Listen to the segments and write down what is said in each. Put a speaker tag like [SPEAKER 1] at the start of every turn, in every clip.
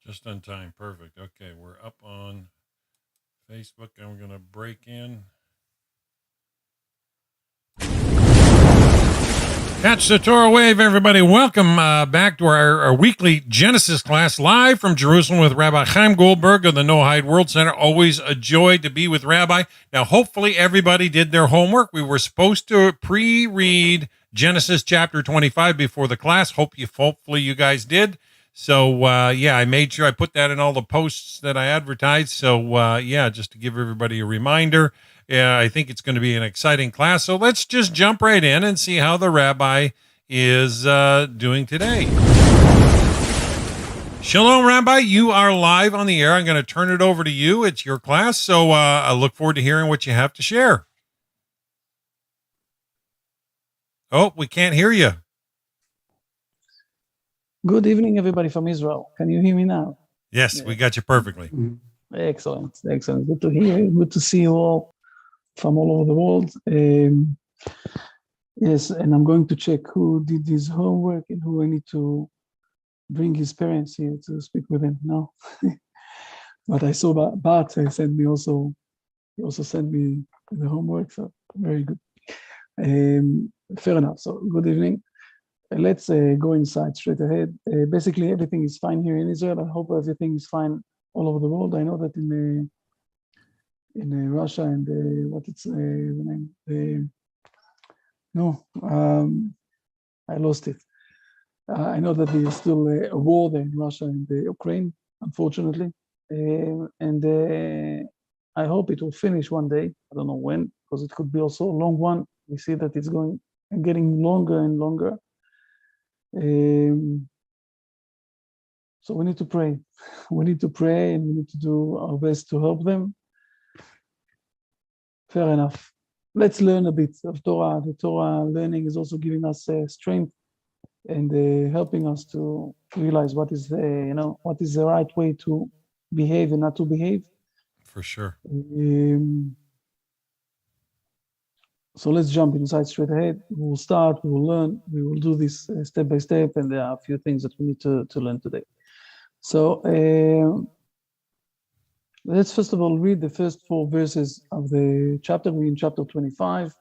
[SPEAKER 1] Just on time. Perfect. Okay, we're up on Facebook and we're going to break in. Catch the Torah wave, everybody. Welcome back to our weekly Genesis class live from Jerusalem with Rabbi Chaim Goldberg of the Noahide World Center. Always a joy to be with Rabbi. Now, hopefully everybody did their homework. We were supposed to pre-read Genesis chapter 25 before the class. Hopefully you guys did. So, I made sure I put that in all the posts that I advertised. So, just to give everybody a reminder. Yeah, I think it's going to be an exciting class. So let's just jump right in and see how the rabbi is doing today. Shalom, Rabbi. You are live on the air. I'm going to turn it over to you. It's your class. So I look forward to hearing what you have to share. Oh, we can't hear you.
[SPEAKER 2] Good evening, everybody from Israel. Can you hear me now?
[SPEAKER 1] Yes, we got you perfectly.
[SPEAKER 2] Excellent. Good to hear you. Good to see you all from all over the world. Yes, and I'm going to check who did his homework and who I need to bring his parents here to speak with him now. But I saw Bart sent me also. He also sent me the homework, so very good. Fair enough. So good evening. Let's go inside straight ahead. Basically, everything is fine here in Israel. I hope everything is fine all over the world. I know that in Russia and the name? I lost it. I know that there's still a war there in Russia and Ukraine, unfortunately, and I hope it will finish one day. I don't know when, because it could be also a long one. We see that it's getting longer and longer. So we need to pray. We need to pray, and we need to do our best to help them. Fair enough. Let's learn a bit of Torah. The Torah learning is also giving us strength and helping us to realize what is the right way to behave and not to behave.
[SPEAKER 1] For sure.
[SPEAKER 2] So let's jump inside straight ahead. We will start. We will learn. We will do this step by step, and there are a few things that we need to learn today. So let's first of all read the first 4 verses of the chapter. We're in chapter 25.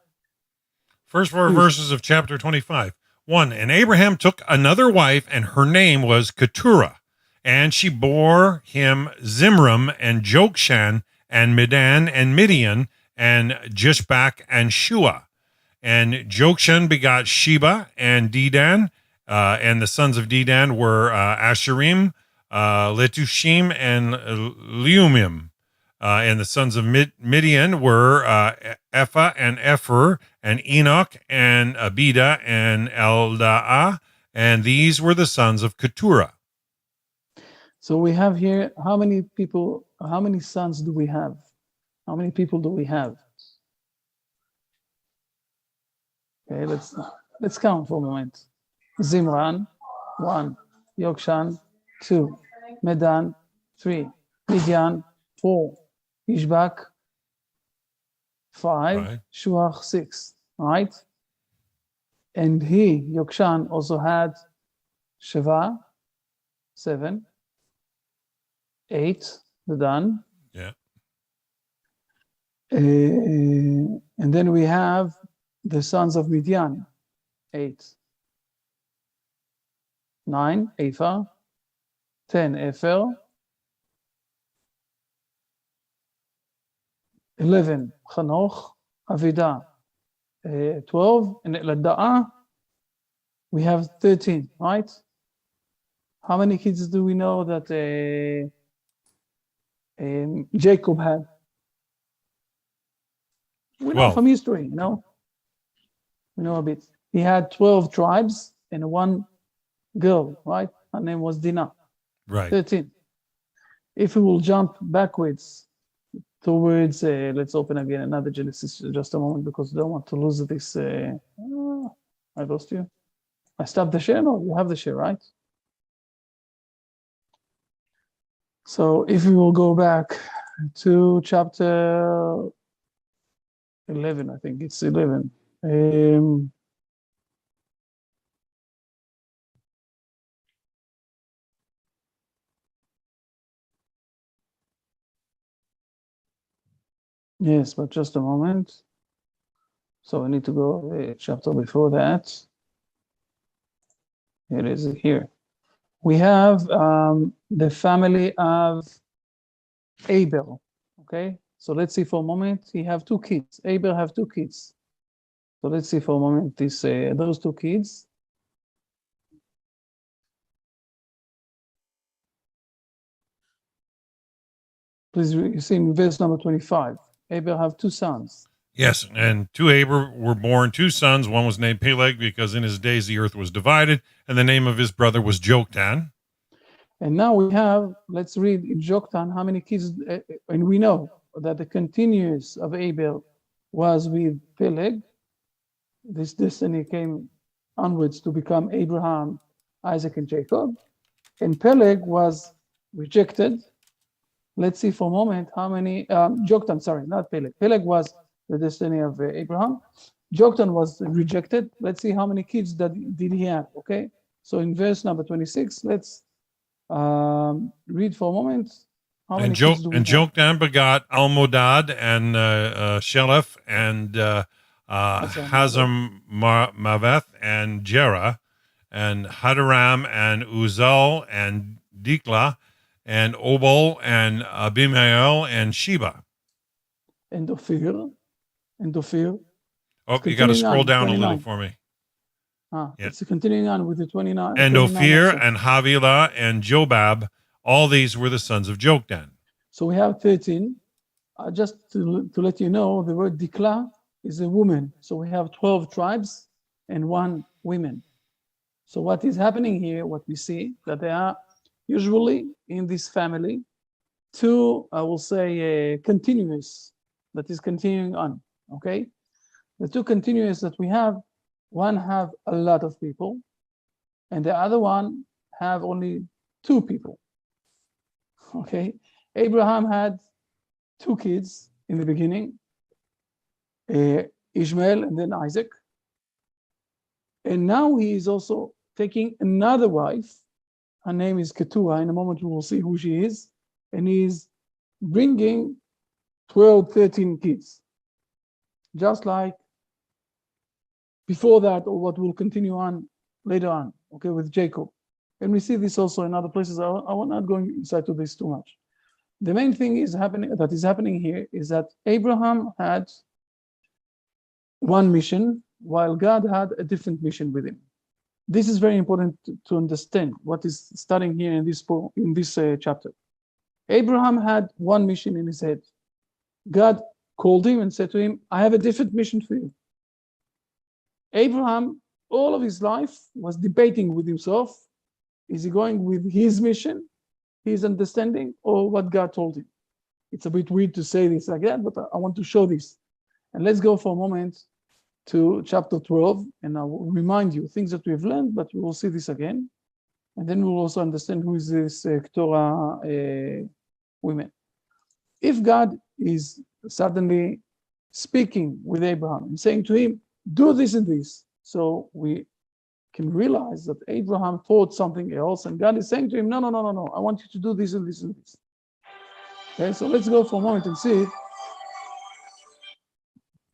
[SPEAKER 1] First 4 verses of chapter 25. 1. And Abraham took another wife, and her name was Keturah. And she bore him Zimram and Jokshan and Medan and Midian and Jishbak and Shua. And Jokshan begot Sheba and Dedan. And the sons of Dedan were Asherim, Letushim, and Leumim. And the sons of Midian were Ephah and Epher and Enoch and Abida and Eldaah. And these were the sons of Keturah.
[SPEAKER 2] So we have here, how many sons do we have? How many people do we have? Okay, let's count for a moment. Zimran, 1. Yokshan, 2. Medan, 3. Midian, 4. Ishbak, 5. Right. Shuach, 6. Right? And Yokshan, also had Sheva, 7. 8, Medan.
[SPEAKER 1] Yeah.
[SPEAKER 2] And then we have the sons of Midian, 8. 9, Ephah. 10, Epher. 11, Chanoch, Avida. 12, and Eldaah, we have 13, right? How many kids do we know that Jacob had? We know from history, We know a bit. He had 12 tribes and 1 girl, right? Her name was Dinah.
[SPEAKER 1] Right.
[SPEAKER 2] 13. If we will jump backwards towards, let's open again another Genesis just a moment, because I don't want to lose this. I lost you. I stopped the share? No, you have the share, right? So if we will go back to chapter 11, I think it's 11. Yes, but just a moment. So I need to go a chapter before that. It is here. We have the family of Abel. Okay, so let's see for a moment. He have two kids. Abel have two kids. So let's see for a moment this those two kids. Please, you see in verse number 25. Abel have two sons.
[SPEAKER 1] Yes, and to Abram were born two sons. One was named Peleg because in his days the earth was divided, and the name of his brother was Joktan.
[SPEAKER 2] And now we have, let's read in Joktan how many kids, and we know that the continuous of Abel was with Peleg. This destiny came onwards to become Abraham, Isaac, and Jacob. And Peleg was rejected. Let's see for a moment how many, Joktan, sorry, not Peleg. Peleg was the destiny of Abraham. Joktan was rejected. Let's see how many kids that did he have, okay? So in verse number 26, let's read for a moment. How many kids do we have?
[SPEAKER 1] Joktan begot Almodad and Sheleph and Hazam Maveth and Jerah and Hadaram and Uzal and Dikla and Obal and Abimael and Sheba.
[SPEAKER 2] And Ophir. And Ophir.
[SPEAKER 1] Oh, you got to scroll down
[SPEAKER 2] 29.
[SPEAKER 1] a little for me.
[SPEAKER 2] Yeah. It's continuing on with the 29.
[SPEAKER 1] And Ophir and Havilah and Jobab, all these were the sons of Joktan.
[SPEAKER 2] So we have 13. Just to let you know, the word Dikla is a woman. So we have 12 tribes and 1 woman. So what is happening here, what we see, that there are usually in this family 2, I will say, continuous, that is continuing on, okay? The 2 continuous that we have, one have a lot of people, and the other one have only 2 people, okay? Abraham had 2 kids in the beginning, Ishmael and then Isaac. And now he is also taking another wife. Her name is Keturah. In a moment we will see who she is. And he's bringing 12, 13 kids. Just like before that, or what will continue on later on, okay, with Jacob. And we see this also in other places. I'm not going inside to this too much. The main thing is happening here is that Abraham had one mission, while God had a different mission with him. This is very important to understand what is starting here in this chapter. Abraham had one mission in his head. God called him and said to him, I have a different mission for you. Abraham, all of his life, was debating with himself. Is he going with his mission, his understanding, or what God told him? It's a bit weird to say this like that, but I want to show this. And let's go for a moment to chapter 12, and I will remind you things that we've learned, but we will see this again. And then we'll also understand who is this Keturah women. If God is suddenly speaking with Abraham and saying to him, do this and this, so we can realize that Abraham thought something else, and God is saying to him, no, I want you to do this and this and this. Okay, so let's go for a moment and see it.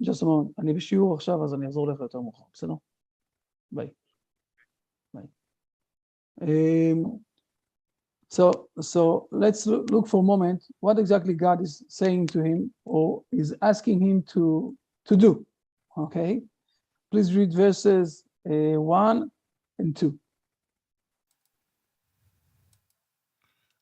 [SPEAKER 2] Just a moment, אני בשיעור עכשיו, אז אני אעזור לך יותר מאוחר, בסדר? ביי. So let's look for a moment what exactly God is saying to him or is asking him to do. Okay, please read verses 1 and 2.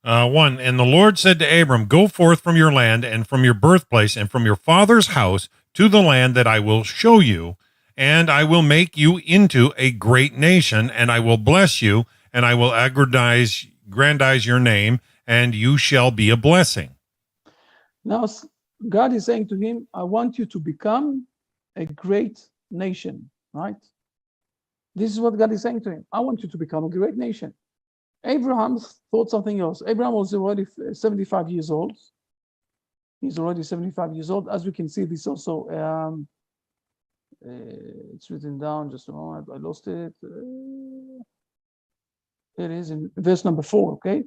[SPEAKER 1] 1, and the Lord said to Abram, go forth from your land and from your birthplace and from your father's house to the land that I will show you, and I will make you into a great nation, and I will bless you, and I will aggrandize your name, and you shall be a blessing.
[SPEAKER 2] Now, God is saying to him, I want you to become a great nation, right? This is what God is saying to him. I want you to become a great nation. Abraham thought something else. Abraham was already 75 years old. He's already 75 years old. As we can see, this also, it's written down, just a moment, I lost it. It is in verse number 4, okay?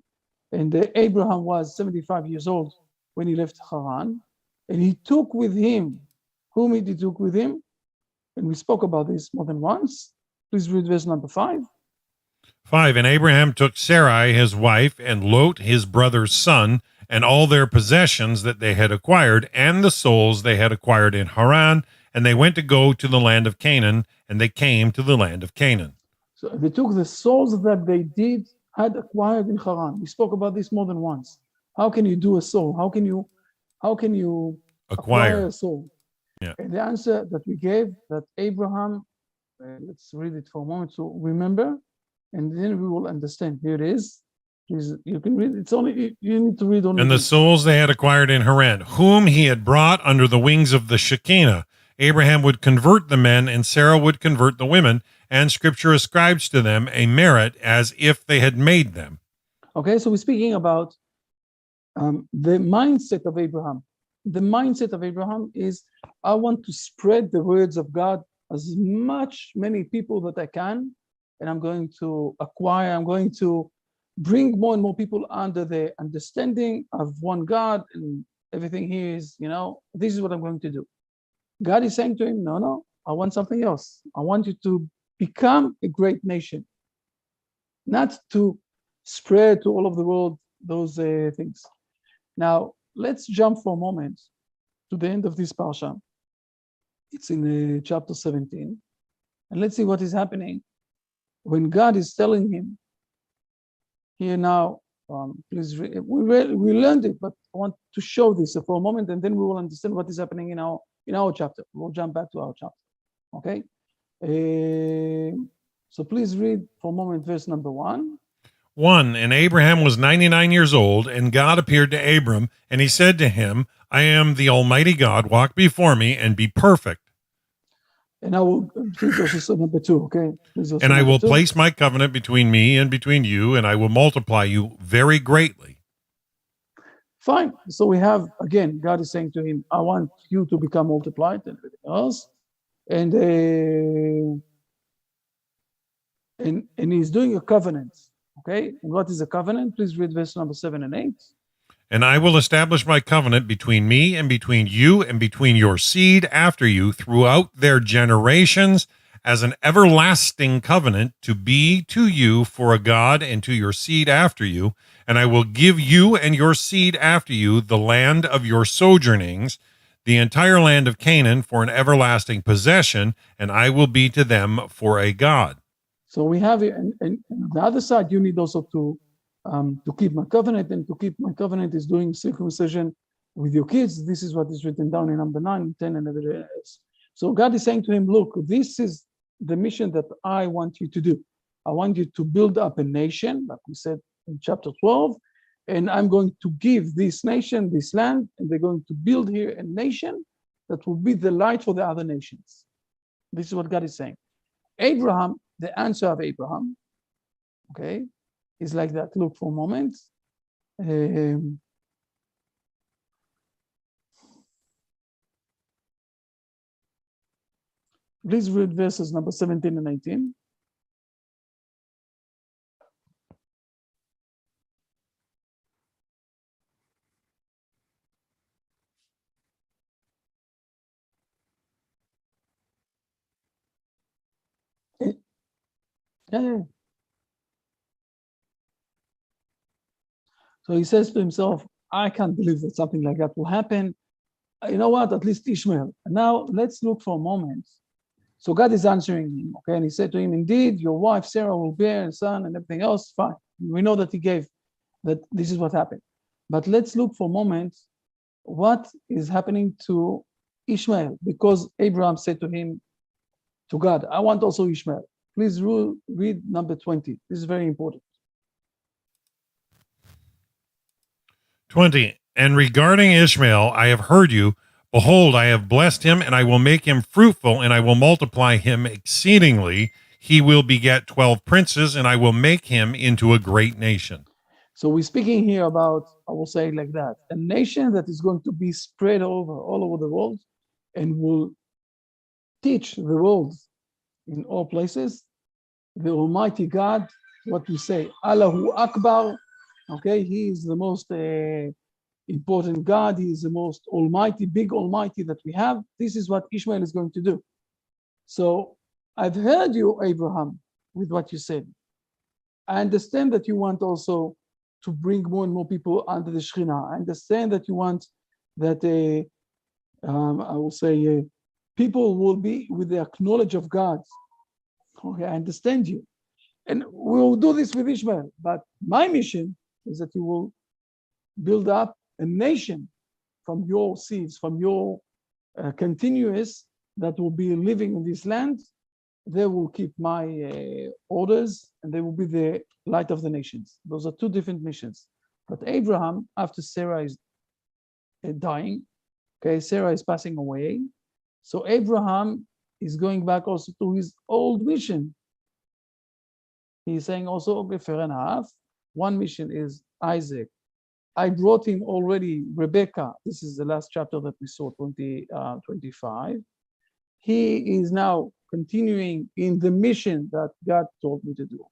[SPEAKER 2] And Abraham was 75 years old when he left Haran. And he took with him, whom he took with him, and we spoke about this more than once. Please read verse number 5.
[SPEAKER 1] 5. And Abraham took Sarai his wife, and Lot his brother's son, and all their possessions that they had acquired, and the souls they had acquired in Haran, and they went to go to the land of Canaan, and they came to the land of Canaan.
[SPEAKER 2] So they took the souls that they had acquired in Haran. We spoke about this more than once. How can you do a soul? How can you acquire a soul?
[SPEAKER 1] Yeah.
[SPEAKER 2] And the answer that we gave, that Abraham, let's read it for a moment to remember, and then we will understand. Here it is. Please, you can read. It's only you need to read only.
[SPEAKER 1] And the
[SPEAKER 2] this.
[SPEAKER 1] souls they had acquired in Haran, whom he had brought under the wings of the Shekinah. Abraham would convert the men, and Sarah would convert the women, and Scripture ascribes to them a merit as if they had made them.
[SPEAKER 2] Okay, so we're speaking about the mindset of Abraham. The mindset of Abraham is, I want to spread the words of God as many people that I can, and I'm going to bring more and more people under the understanding of one God, and everything here is, this is what I'm going to do. God is saying to him, no, I want something else. I want you to become a great nation, not to spread to all of the world those things. Now, let's jump for a moment to the end of this parsha. It's in chapter 17. And let's see what is happening when God is telling him, here now, please, we learned it, but I want to show this for a moment, and then we will understand what is happening in our chapter. We'll jump back to our chapter, okay? So please read for a moment verse number 1.
[SPEAKER 1] 1. And Abraham was 99 years old, and God appeared to Abram, and he said to him, I am the Almighty God, walk before me and be perfect.
[SPEAKER 2] And I will, please also number 2, okay?
[SPEAKER 1] And I will place my covenant between me and between you, and I will multiply you very greatly.
[SPEAKER 2] Fine. So we have, again, God is saying to him, I want you to become multiplied and everything else. And he's doing a covenant, okay? And what is a covenant? Please read verse number 7 and 8.
[SPEAKER 1] And I will establish my covenant between me and between you and between your seed after you throughout their generations as an everlasting covenant to be to you for a God and to your seed after you. And I will give you and your seed after you the land of your sojournings, the entire land of Canaan for an everlasting possession, and I will be to them for a God.
[SPEAKER 2] So we have it, and on the other side, you need also to keep my covenant, and to keep my covenant is doing circumcision with your kids. This is what is written down in number 9, 10, and everything else. So God is saying to him, look, this is the mission that I want you to do. I want you to build up a nation, like we said in chapter 12, and I'm going to give this nation, this land, and they're going to build here a nation that will be the light for the other nations. This is what God is saying. Abraham, the answer of Abraham, okay, is like that. Look for a moment. Please read verses number 17 and 18. Yeah. So he says to himself, I can't believe that something like that will happen. You know what? At least Ishmael. And now let's look for a moment. So God is answering him, okay? And he said to him, indeed, your wife Sarah will bear a son and everything else. Fine. We know that he gave, that this is what happened. But let's look for a moment what is happening to Ishmael, because Abraham said to him, to God, I want also Ishmael. Please read number 20. This is very important.
[SPEAKER 1] 20. And regarding Ishmael, I have heard you. Behold, I have blessed him, and I will make him fruitful, and I will multiply him exceedingly. He will beget 12 princes, and I will make him into a great nation.
[SPEAKER 2] So we're speaking here about, I will say it like that, a nation that is going to be spread all over the world and will teach the world in all places, the Almighty God, what we say, Allahu Akbar, okay, he is the most important God. He is the most almighty, big almighty that we have. This is what Ishmael is going to do. So I've heard you, Abraham, with what you said. I understand that you want also to bring more and more people under the Shekhinah. I understand that you want that, I will say, people will be with the knowledge of God. Okay, I understand you. And we'll do this with Ishmael. But my mission is that you will build up a nation from your seeds, from your continuous that will be living in this land. They will keep my orders, and they will be the light of the nations. Those are two different missions. But Abraham, after Sarah is dying, okay, Sarah is passing away. So Abraham is going back also to his old mission. He's saying also, okay, fair enough. One mission is Isaac. I brought him already Rebecca. This is the last chapter that we saw, 25. He is now continuing in the mission that God told me to do.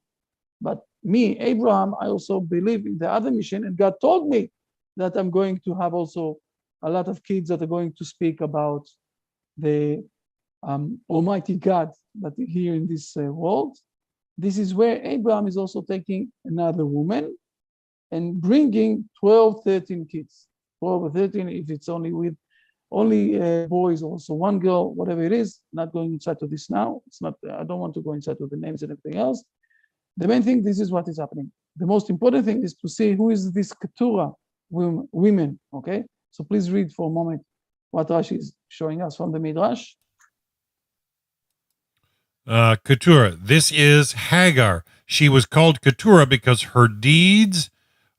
[SPEAKER 2] But me, Abraham, I also believe in the other mission, and God told me that I'm going to have also a lot of kids that are going to speak about the Almighty God that is here in this world. This is where Abraham is also taking another woman and bringing 12, 13 kids. 12 or 13, if it's only with boys, also one girl, whatever it is. Not going inside to this now. It's not. I don't want to go inside to the names and everything else. The main thing, this is what is happening. The most important thing is to see who is this Keturah women. Okay, so please read for a moment what Rashi is showing us from the Midrash.
[SPEAKER 1] Keturah. This is Hagar. She was called Keturah because her deeds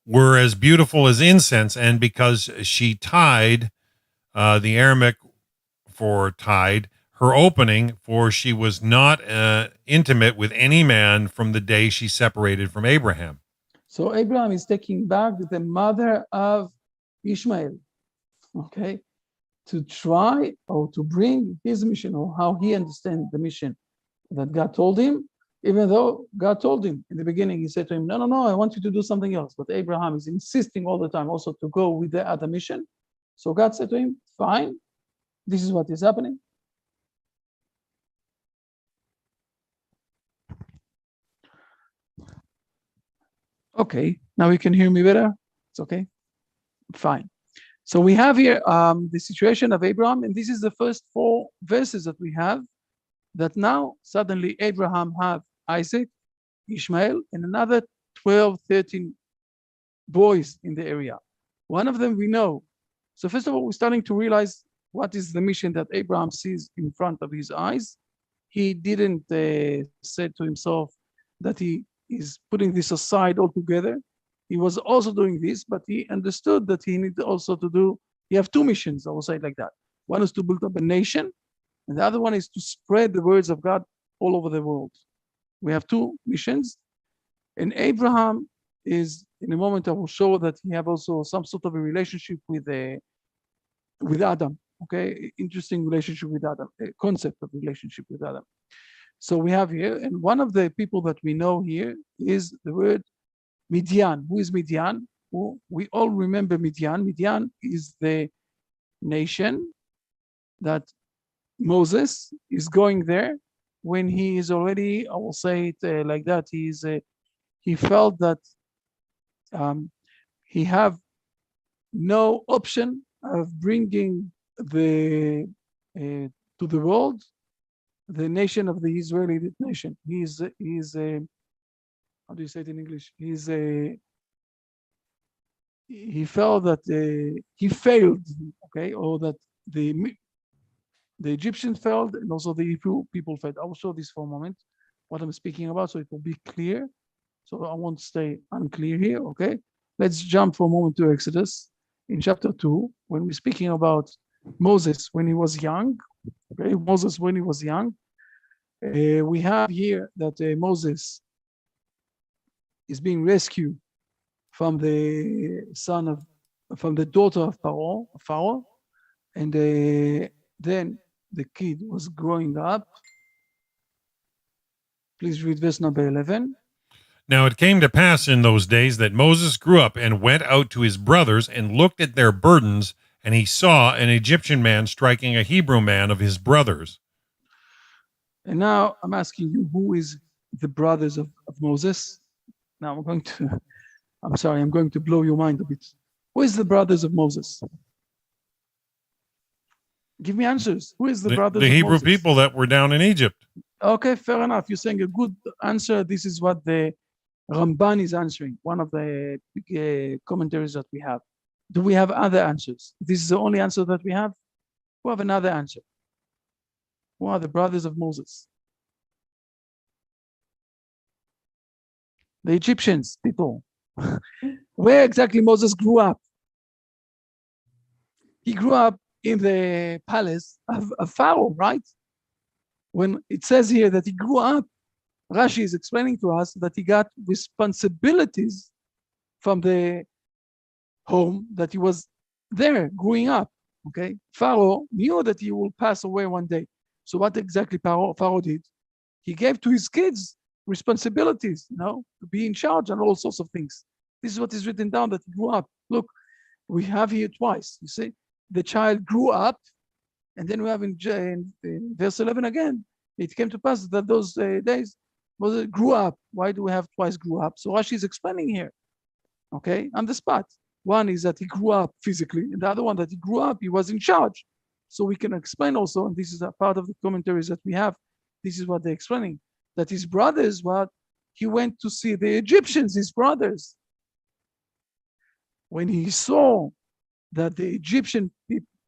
[SPEAKER 1] were as beautiful as incense, and because she tied, the Aramaic for tied, her opening, for she was not intimate with any man from the day she separated from Abraham.
[SPEAKER 2] So Abraham is taking back the mother of Ishmael, okay, to try or to bring his mission, or how he understands the mission that God told him, even though God told him in the beginning, he said to him, no, I want you to do something else. But Abraham is insisting all the time also to go with the other mission. So God said to him, fine, this is what is happening. Okay, now you can hear me better. It's okay. Fine. So we have here the situation of Abraham, and this is the first 4 verses that we have, that now suddenly Abraham have Isaac, Ishmael, and another 12, 13 boys in the area. One of them we know. So first of all, we're starting to realize what is the mission that Abraham sees in front of his eyes. He didn't say to himself that he is putting this aside altogether. He was also doing this, but he understood that he needed also to do, he have 2 missions, I will say it like that. One is to build up a nation, and the other one is to spread the words of God all over the world. We have 2 missions, and Abraham is, in a moment I will show that he have also some sort of a relationship with Adam. Okay, interesting relationship with Adam, a concept of relationship with Adam. So we have here, and one of the people that we know here is the word Midian. Who is Midian? We all remember Midian. Midian is the nation that Moses is going there when he is already, I will say it like that, he felt that he have no option of bringing to the world the nation of the Israeli nation. He is how do you say it in English? He felt that he failed, okay, or that the Egyptians failed, and also the Hebrew people failed. I will show this for a moment, what I'm speaking about, so it will be clear. So I won't stay unclear here, okay? Let's jump for a moment to Exodus in chapter 2, when we're speaking about Moses when he was young, okay? Moses when he was young. We have here that Moses is being rescued from the daughter of Pharaoh, and then the kid was growing up. Please read verse number 11.
[SPEAKER 1] Now it came to pass in those days that Moses grew up and went out to his brothers and looked at their burdens, and he saw an Egyptian man striking a Hebrew man of his brothers.
[SPEAKER 2] And now I'm asking you, who is the brothers of Moses? Now I'm going to blow your mind a bit. Who is the brothers of Moses? Give me answers. Who is the brothers
[SPEAKER 1] the
[SPEAKER 2] of
[SPEAKER 1] Hebrew
[SPEAKER 2] Moses?
[SPEAKER 1] people that were down in Egypt.
[SPEAKER 2] Okay, fair enough. You're saying a good answer. This is what the Ramban is answering, one of the commentaries that we have. Do we have other answers? This is the only answer that we have? Who have another answer? Who are the brothers of Moses? The Egyptians, people. Where exactly Moses grew up? He grew up in the palace of Pharaoh, right? When it says here that he grew up, Rashi is explaining to us that he got responsibilities from the home that he was there growing up. Okay, Pharaoh knew that he will pass away one day. So what exactly Pharaoh did? He gave to his kids responsibilities, to be in charge and all sorts of things. This is what is written down, that he grew up. Look, we have here twice. You see, the child grew up, and then we have in verse 11 again. It came to pass that those days Moses grew up. Why do we have twice grew up? So Rashi is explaining here, okay, on the spot. One is that he grew up physically, and the other one that he grew up, he was in charge. So we can explain also, and this is a part of the commentaries that we have, this is what they're explaining, that his brothers, he went to see the Egyptians, his brothers. When he saw that the Egyptian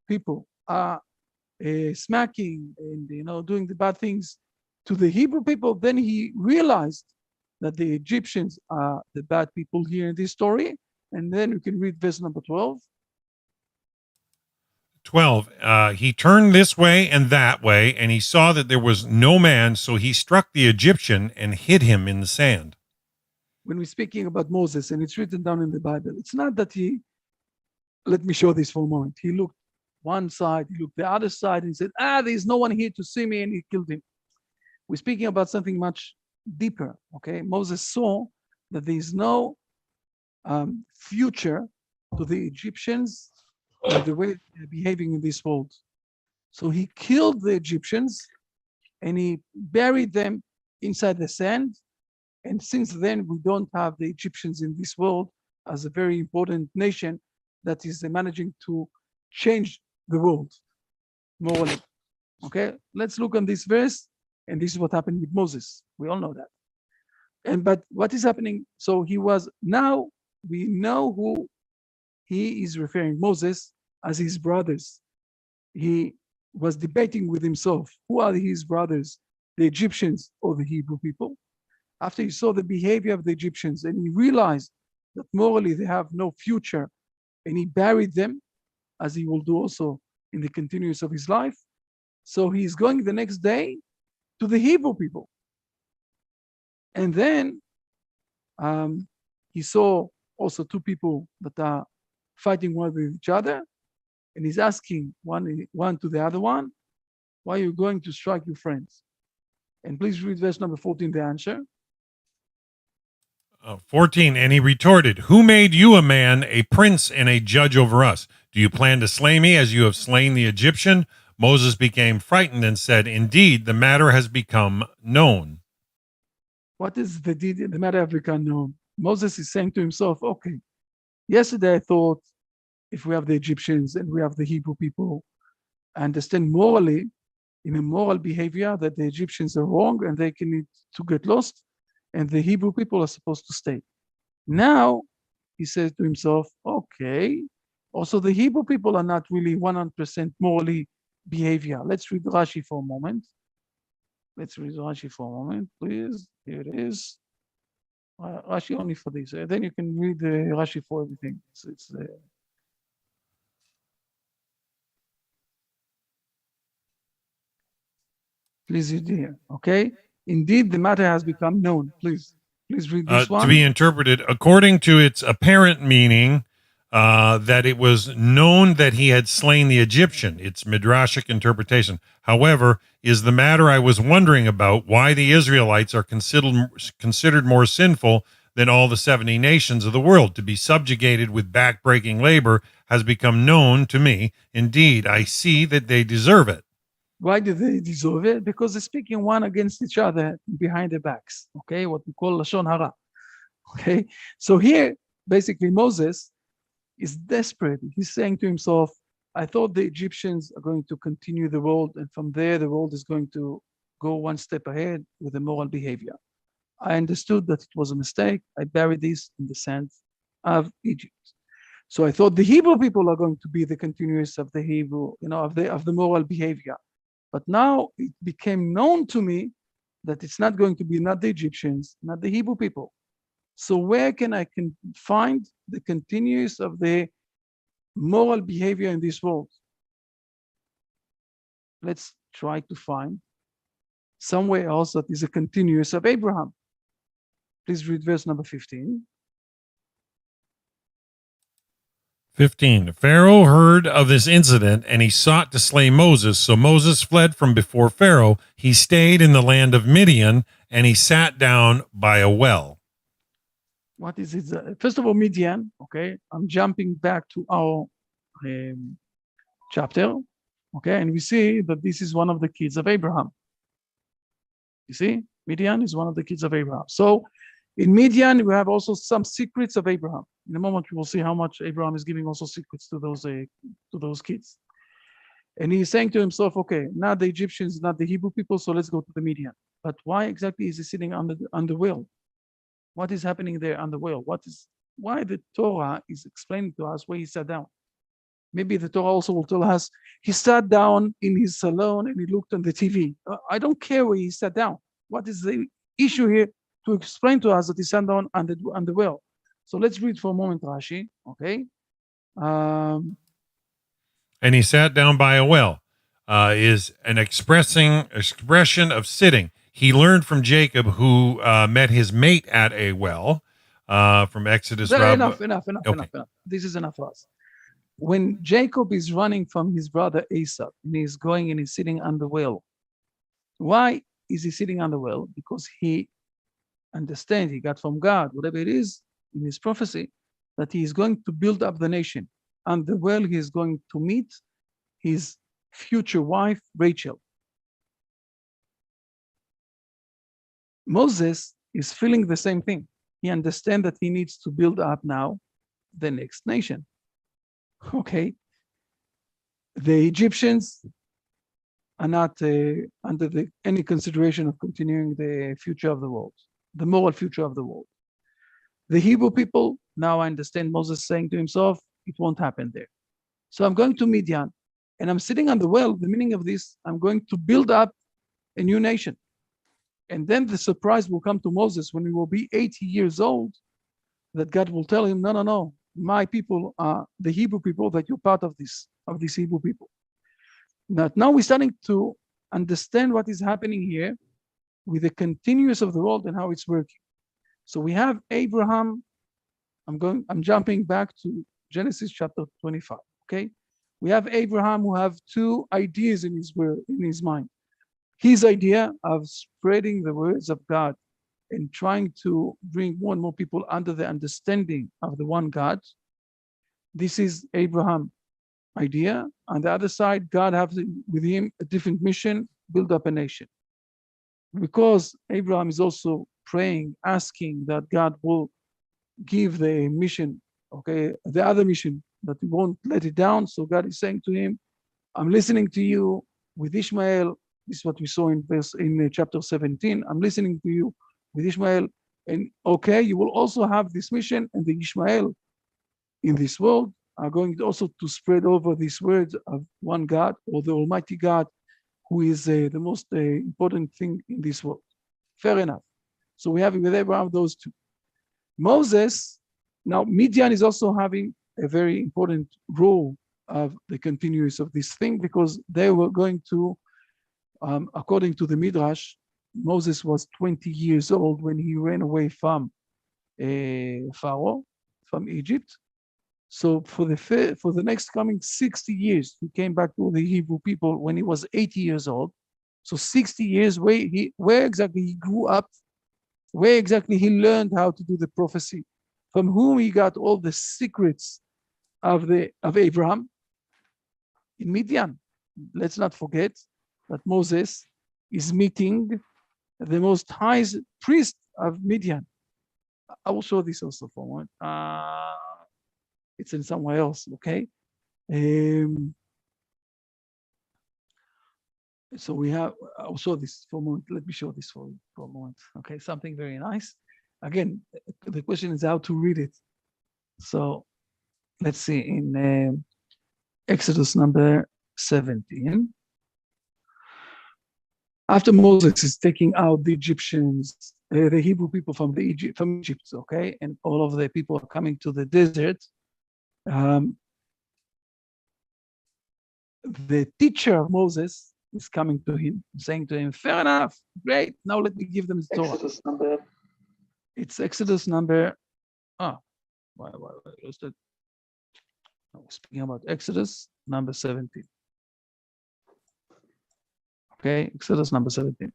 [SPEAKER 2] people are smacking and doing the bad things to the Hebrew people, then he realized that the Egyptians are the bad people here in this story. And then you can read verse number 12.
[SPEAKER 1] 12, he turned this way and that way, and he saw that there was no man, so he struck the Egyptian and hid him in the sand.
[SPEAKER 2] When we're speaking about Moses, and it's written down in the Bible, it's not that let me show this for a moment. He looked one side, he looked the other side, and he said, there's no one here to see me, and he killed him. We're speaking about something much deeper, okay? Moses saw that there's no future to the Egyptians and the way they're behaving in this world. So he killed the Egyptians and he buried them inside the sand. And since then, we don't have the Egyptians in this world as a very important nation that is managing to change the world morally. Okay, let's look on this verse, and this is what happened with Moses. We all know that. But what is happening? So now we know who he is referring, Moses, as his brothers. He was debating with himself, who are his brothers, the Egyptians or the Hebrew people? After he saw the behavior of the Egyptians and he realized that morally they have no future, and he buried them, as he will do also in the continuance of his life. So he's going the next day to the Hebrew people. And then he saw also two people that are fighting one with each other. And he's asking one to the other one, why are you going to strike your friends? And please read verse number 14, the answer.
[SPEAKER 1] 14, and he retorted, who made you a man, a prince, and a judge over us? Do you plan to slay me as you have slain the Egyptian? Moses became frightened and said, indeed, the matter has become known.
[SPEAKER 2] What is the matter has become known? Moses is saying to himself, okay, yesterday I thought if we have the Egyptians and we have the Hebrew people, I understand morally, in a moral behavior, that the Egyptians are wrong and they can need to get lost, and the Hebrew people are supposed to stay. Now, he says to himself, okay, also the Hebrew people are not really 100% morally behavior. Let's read Rashi for a moment. Please. Here it is. Rashi only for this. Then you can read the Rashi for everything. Please read here, okay? Indeed, the matter has become known. Please read this one.
[SPEAKER 1] To be interpreted according to its apparent meaning, that it was known that he had slain the Egyptian. It's midrashic interpretation. However, is the matter I was wondering about why the Israelites are considered more sinful than all the 70 nations of the world. To be subjugated with backbreaking labor has become known to me. Indeed, I see that they deserve it.
[SPEAKER 2] Why do they deserve it? Because they're speaking one against each other behind their backs. Okay, what we call lashon hara. Okay, so here basically Moses is desperate. He's saying to himself, I thought the Egyptians are going to continue the world, and from there the world is going to go one step ahead with the moral behavior. I understood that it was a mistake. I buried this in the sand of Egypt. So I thought the Hebrew people are going to be the continuous of the Hebrew, of the moral behavior. But now it became known to me that it's not going to be not the Egyptians, not the Hebrew people. So where can I find the continuous of the moral behavior in this world? Let's try to find somewhere else that is a continuous of Abraham. Please read verse number 15.
[SPEAKER 1] 15. Pharaoh heard of this incident, and he sought to slay Moses. So Moses fled from before Pharaoh. He stayed in the land of Midian, and he sat down by a well.
[SPEAKER 2] What is it? First of all, Midian. Okay, I'm jumping back to our chapter. Okay, and we see that this is one of the kids of Abraham. You see, Midian is one of the kids of Abraham. So in Midian, we have also some secrets of Abraham. In a moment, we will see how much Abraham is giving also secrets to those kids. And he's saying to himself, okay, not the Egyptians, not the Hebrew people, so let's go to the Midian. But why exactly is he sitting on the well? What is happening there on the well? Why the Torah is explaining to us where he sat down? Maybe the Torah also will tell us he sat down in his salon and he looked on the TV. I don't care where he sat down. What is the issue here to explain to us that he sat down on the well? So let's read for a moment, Rashi. Okay.
[SPEAKER 1] And he sat down by a well is an expression of sitting. He learned from Jacob, who met his mate at a well, from Exodus.
[SPEAKER 2] Enough. This is enough for us. When Jacob is running from his brother Esau, and he's going and he's sitting on the well. Why is he sitting on the well? Because he understands, he got from God, whatever it is in his prophecy, that he is going to build up the nation. On the well, he is going to meet his future wife, Rachel. Moses is feeling the same thing. He understands that he needs to build up now the next nation. Okay. The Egyptians are not under any consideration of continuing the future of the world, the moral future of the world. The Hebrew people, now I understand Moses saying to himself, it won't happen there. So I'm going to Midian and I'm sitting on the well. The meaning of this, I'm going to build up a new nation. And then the surprise will come to Moses when he will be 80 years old, that God will tell him, no, my people are the Hebrew people, that you're part of this Hebrew people. Now we're starting to understand what is happening here with the continuous of the world and how it's working. So we have Abraham. I'm jumping back to Genesis chapter 25. Okay, we have Abraham who have two ideas in his mind. His idea of spreading the words of God and trying to bring more and more people under the understanding of the one God. This is Abraham's idea. On the other side, God has with him a different mission, build up a nation. Because Abraham is also praying, asking that God will give the mission, okay, the other mission, that he won't let it down. So God is saying to him, I'm listening to you with Ishmael. This is what we saw in chapter 17. I'm listening to you with Ishmael, and okay, you will also have this mission, and the Ishmael in this world are going also to spread over these words of one God, or the Almighty God, who is the most important thing in this world. Fair enough. So we have with Abraham those two. Moses, now Midian is also having a very important role of the continuance of this thing, because they were going to, according to the Midrash, Moses was 20 years old when he ran away from Pharaoh, from Egypt. So for the next coming 60 years, he came back to the Hebrew people when he was 80 years old. So 60 years where exactly he grew up, where exactly he learned how to do the prophecy, from whom he got all the secrets of Abraham in Midian. Let's not forget that Moses is meeting the most highest priest of Midian. I will show this also for one. It's in somewhere else, okay? So we have, I'll show this for a moment. Let me show this for a moment. Okay, something very nice. Again, the question is how to read it. So let's see in Exodus number 17. After Moses is taking out the Egyptians, the Hebrew people from Egypt, okay, and all of the people are coming to the desert. The teacher of Moses is coming to him, saying to him, "Fair enough, great. Now let me give them the Torah." It's Exodus number. Why lost it? I was speaking about Exodus number 17. Okay, Exodus number 17.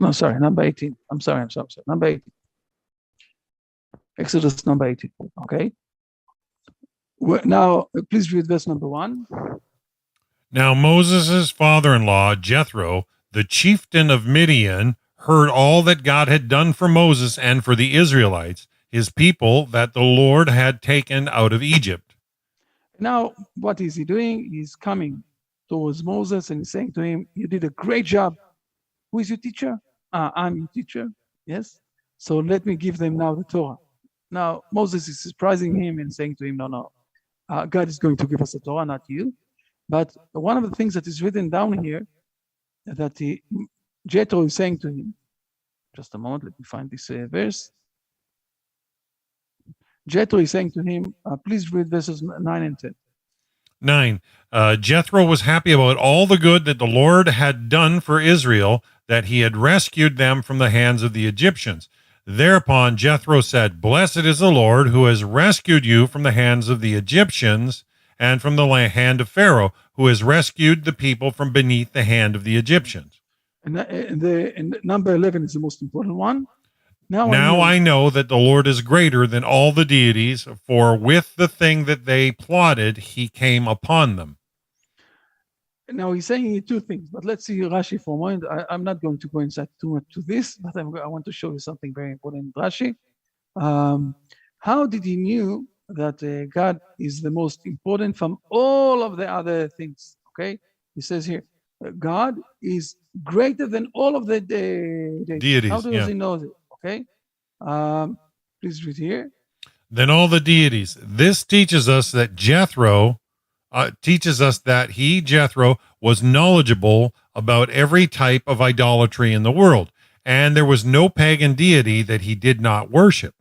[SPEAKER 2] No, sorry, number 18. I'm sorry. Number 18. Exodus number 18. Okay. Now, please read verse number 1.
[SPEAKER 1] Now Moses' father-in-law, Jethro, the chieftain of Midian, heard all that God had done for Moses and for the Israelites, his people that the Lord had taken out of Egypt.
[SPEAKER 2] Now, what is he doing? He's coming towards Moses and he's saying to him, "You did a great job. Who is your teacher?" "I'm your teacher." "Yes. So let me give them now the Torah." Now, Moses is surprising him and saying to him, no, God is going to give us the Torah, not you. But one of the things that is written down here that Jethro is saying to him, just a moment, let me find this verse. Jethro is saying to him, please read verses 9 and 10.
[SPEAKER 1] 9. Jethro was happy about all the good that the Lord had done for Israel, that he had rescued them from the hands of the Egyptians. Thereupon Jethro said, "Blessed is the Lord who has rescued you from the hands of the Egyptians and from the hand of Pharaoh, who has rescued the people from beneath the hand of the Egyptians."
[SPEAKER 2] And number 11 is the most important one.
[SPEAKER 1] Now I know that the Lord is greater than all the deities, for with the thing that they plotted, he came upon them.
[SPEAKER 2] Now he's saying two things, but let's see Rashi for a moment. I'm not going to go inside too much to this, but I want to show you something very important. Rashi, how did he knew that God is the most important from all of the other things? Okay, he says here, God is greater than all of the
[SPEAKER 1] deities.
[SPEAKER 2] How does he know that? Okay, please read here.
[SPEAKER 1] Than all the deities. This teaches us that Jethro Jethro, was knowledgeable about every type of idolatry in the world, and there was no pagan deity that he did not worship.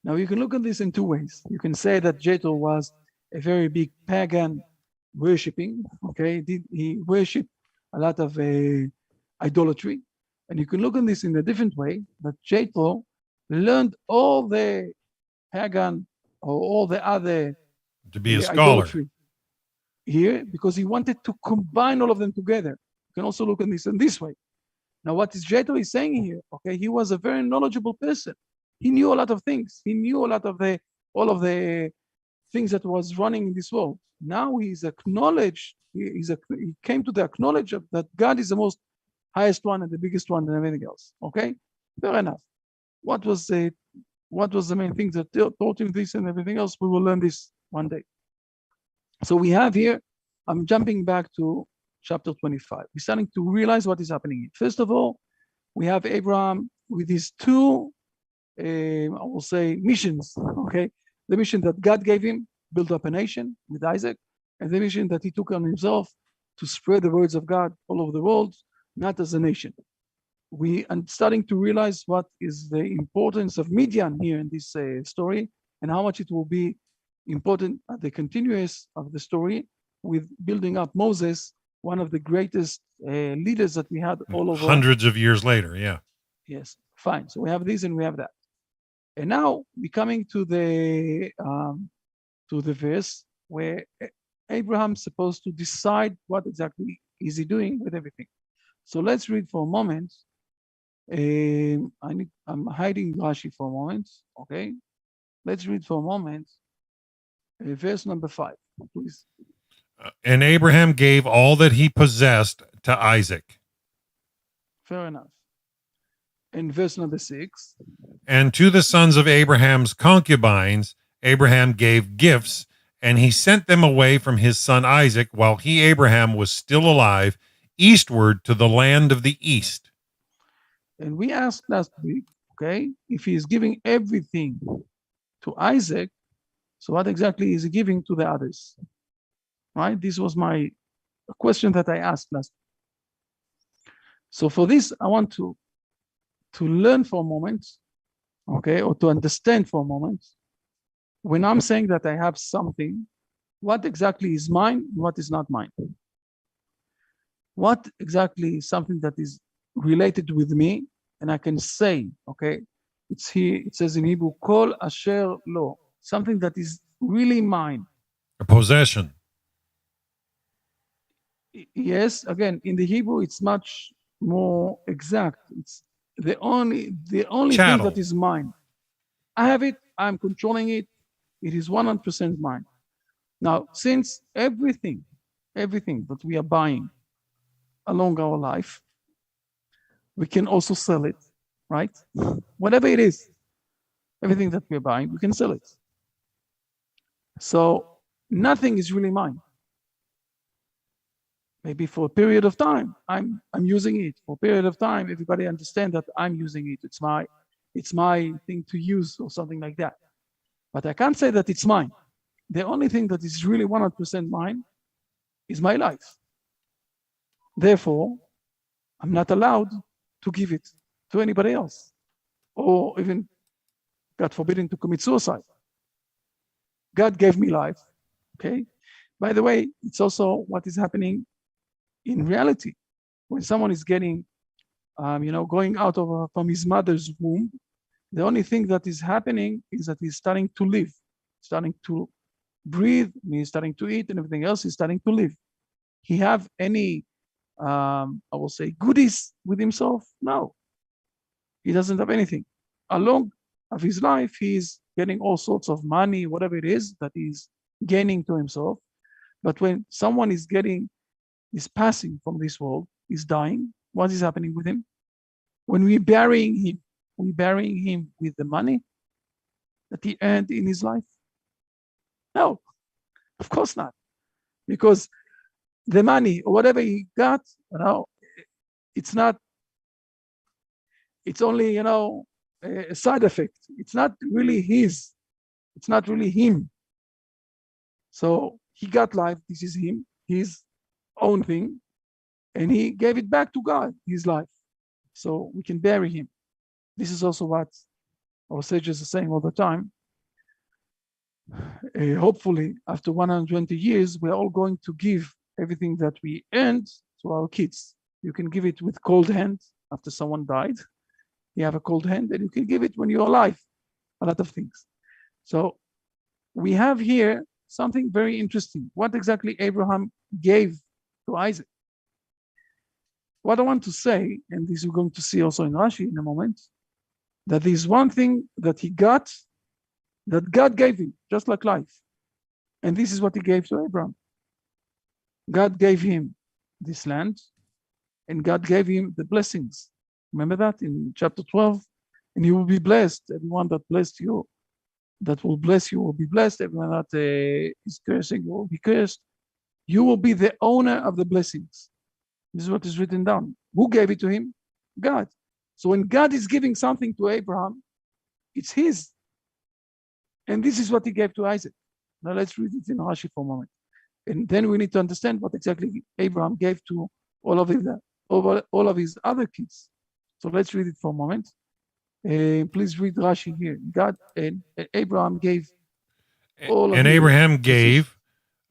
[SPEAKER 2] Now you can look at this in two ways. You can say that Jethro was a very big pagan worshipping. Okay, he worshipped a lot of idolatry, and you can look at this in a different way. That Jethro learned all the pagan or all the other
[SPEAKER 1] to be a scholar
[SPEAKER 2] here because he wanted to combine all of them together. You can also look at this in this way. Now, what is Jethro is saying here? Okay, he was a very knowledgeable person. He knew a lot of things. He knew a lot of all of the things that was running in this world. Now he's acknowledged. He came to the acknowledge that God is the most highest one and the biggest one and everything else. Okay, fair enough. What was the main thing that taught him this and everything else? We will learn this one day. So we have here, I'm jumping back to chapter 25. We're starting to realize what is happening here. First of all, we have Abram with his two, I will say, missions. Okay, the mission that God gave him, build up a nation with Isaac, and the mission that he took on himself to spread the words of God all over the world, not as a nation. We are starting to realize what is the importance of Midian here in this story, and how much it will be important at the continuous of the story with building up Moses, one of the greatest leaders that we had all over.
[SPEAKER 1] Hundreds of years later, yeah.
[SPEAKER 2] Yes. Fine. So we have this and we have that. And now we're coming to the verse where Abraham's supposed to decide what exactly is he doing with everything. So let's read for a moment. I'm hiding Rashi for a moment. Okay. Let's read for a moment. Verse number 5, please.
[SPEAKER 1] And Abraham gave all that he possessed to Isaac.
[SPEAKER 2] Fair enough. And verse number 6.
[SPEAKER 1] And to the sons of Abraham's concubines, Abraham gave gifts, and he sent them away from his son Isaac while he, Abraham, was still alive, eastward to the land of the east.
[SPEAKER 2] And we asked last week, okay, if he is giving everything to Isaac, so what exactly is he giving to the others? Right? This was my question that I asked last week. So for this, I want to learn for a moment, okay, or to understand for a moment. When I'm saying that I have something, what exactly is mine and what is not mine? What exactly is something that is related with me, and I can say, okay, it's here, it says in Hebrew, kol asher lo, something that is really mine.
[SPEAKER 1] A possession.
[SPEAKER 2] Yes, again, in the Hebrew, it's much more exact. It's the only thing that is mine. I have it, I'm controlling it, it is 100% mine. Now, since everything that we are buying along our life, we can also sell it, right? Whatever it is, everything that we're buying, we can sell it. So nothing is really mine. Maybe for a period of time, I'm using it. For a period of time, everybody understand that I'm using it. It's my thing to use or something like that. But I can't say that it's mine. The only thing that is really 100% mine is my life. Therefore, I'm not allowed to give it to anybody else, or even, God forbid, to commit suicide. God gave me life. Okay. By the way, it's also what is happening in reality. When someone is getting, going out from his mother's womb, the only thing that is happening is that he's starting to live, starting to breathe, he's starting to eat, and everything else. He's starting to live. He have any, I will say, goodies with himself? No, he doesn't have anything. Along of his life, he's getting all sorts of money, whatever it is that he's gaining to himself. But when someone is passing from this world, is dying, what is happening with him? When we're burying him with the money that he earned in his life? No, of course not. Because the money or whatever he got, it's not, it's only, a side effect. It's not really his. It's not really him. So he got life. This is him, his own thing. And he gave it back to God, his life. So we can bury him. This is also what our sages are saying all the time. Hopefully, after 120 years, we're all going to give everything that we earned to our kids. You can give it with cold hand after someone died. You have a cold hand, and you can give it when you're alive. A lot of things. So we have here something very interesting. What exactly Abraham gave to Isaac? What I want to say, and this we're going to see also in Rashi in a moment, that there's one thing that he got that God gave him, just like life. And this is what he gave to Abram. God gave him this land, and God gave him the blessings. Remember that in chapter 12? And you will be blessed. Everyone that blessed you, that will bless you will be blessed. Everyone that is cursing will be cursed. You will be the owner of the blessings. This is what is written down. Who gave it to him? God. So when God is giving something to Abraham, it's his. And this is what he gave to Isaac. Now let's read it in Rashi for a moment. And then we need to understand what exactly Abraham gave to all of his other kids. So let's read it for a moment. Please read Rashi here. God and Abraham gave all of
[SPEAKER 1] and Abraham gave,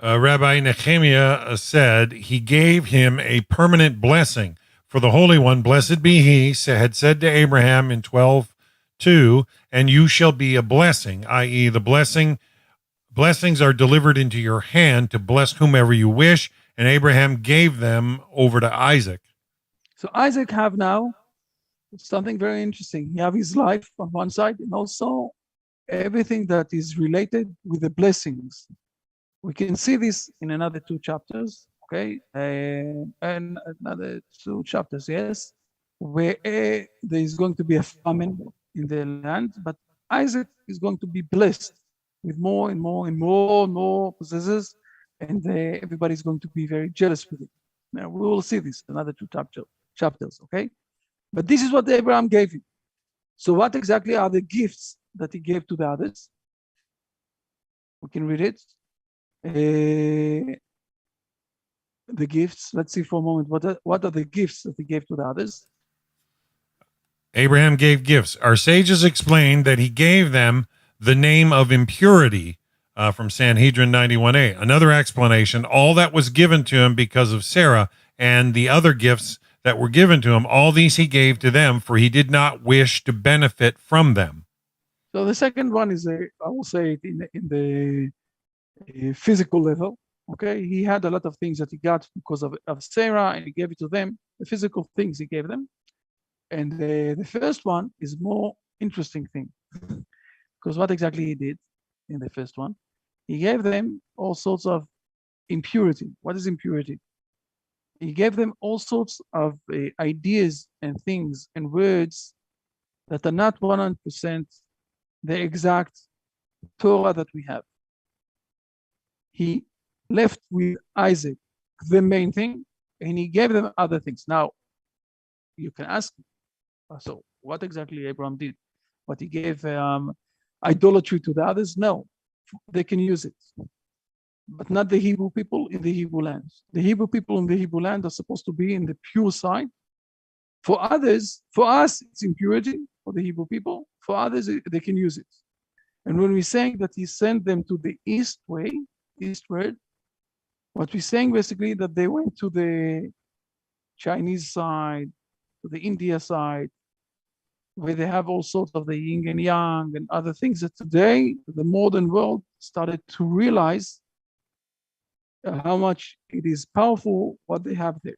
[SPEAKER 1] Rabbi Nehemiah said, he gave him a permanent blessing, For the Holy One, blessed be he, had said to Abraham in 12:2, and you shall be a blessing, i.e., blessings are delivered into your hand to bless whomever you wish, and Abraham gave them over to Isaac.
[SPEAKER 2] So Isaac have now something very interesting. He have his life on one side and also everything that is related with the blessings. We can see this in another two chapters, okay? And another two chapters, yes, where there is going to be a famine in the land, but Isaac is going to be blessed with more and more and more and more possessors, and everybody's going to be very jealous with it. Now, we will see this in another two chapters, okay? But this is what Abraham gave him. So what exactly are the gifts that he gave to the others? We can read it. The gifts, let's see for a moment, what are the gifts that he gave to the others?
[SPEAKER 1] Abraham gave gifts. Our sages explained that he gave them the name of impurity from Sanhedrin 91a. Another explanation, all that was given to him because of Sarah and the other gifts that were given to him, all these he gave to them, for he did not wish to benefit from them.
[SPEAKER 2] So the second one is, I will say it in the physical level. Okay, he had a lot of things that he got because of Sarah, and he gave it to them. The physical things he gave them, and the first one is more interesting thing, because what exactly he did in the first one, he gave them all sorts of impurity. What is impurity? He gave them all sorts of ideas and things and words that are not 100% the exact Torah that we have. He left with Isaac the main thing, and he gave them other things. Now, you can ask, so what exactly Abram did? What he gave idolatry to the others? No, they can use it, but not the Hebrew people in the Hebrew land. The Hebrew people in the Hebrew land are supposed to be in the pure side. For others, for us, it's impurity. For the Hebrew people, for others, they can use it. And when we're saying that he sent them to the eastward, what we're saying basically that they went to the Chinese side, to the India side, where they have all sorts of the yin and yang and other things that today the modern world started to realize how much it is powerful what they have there.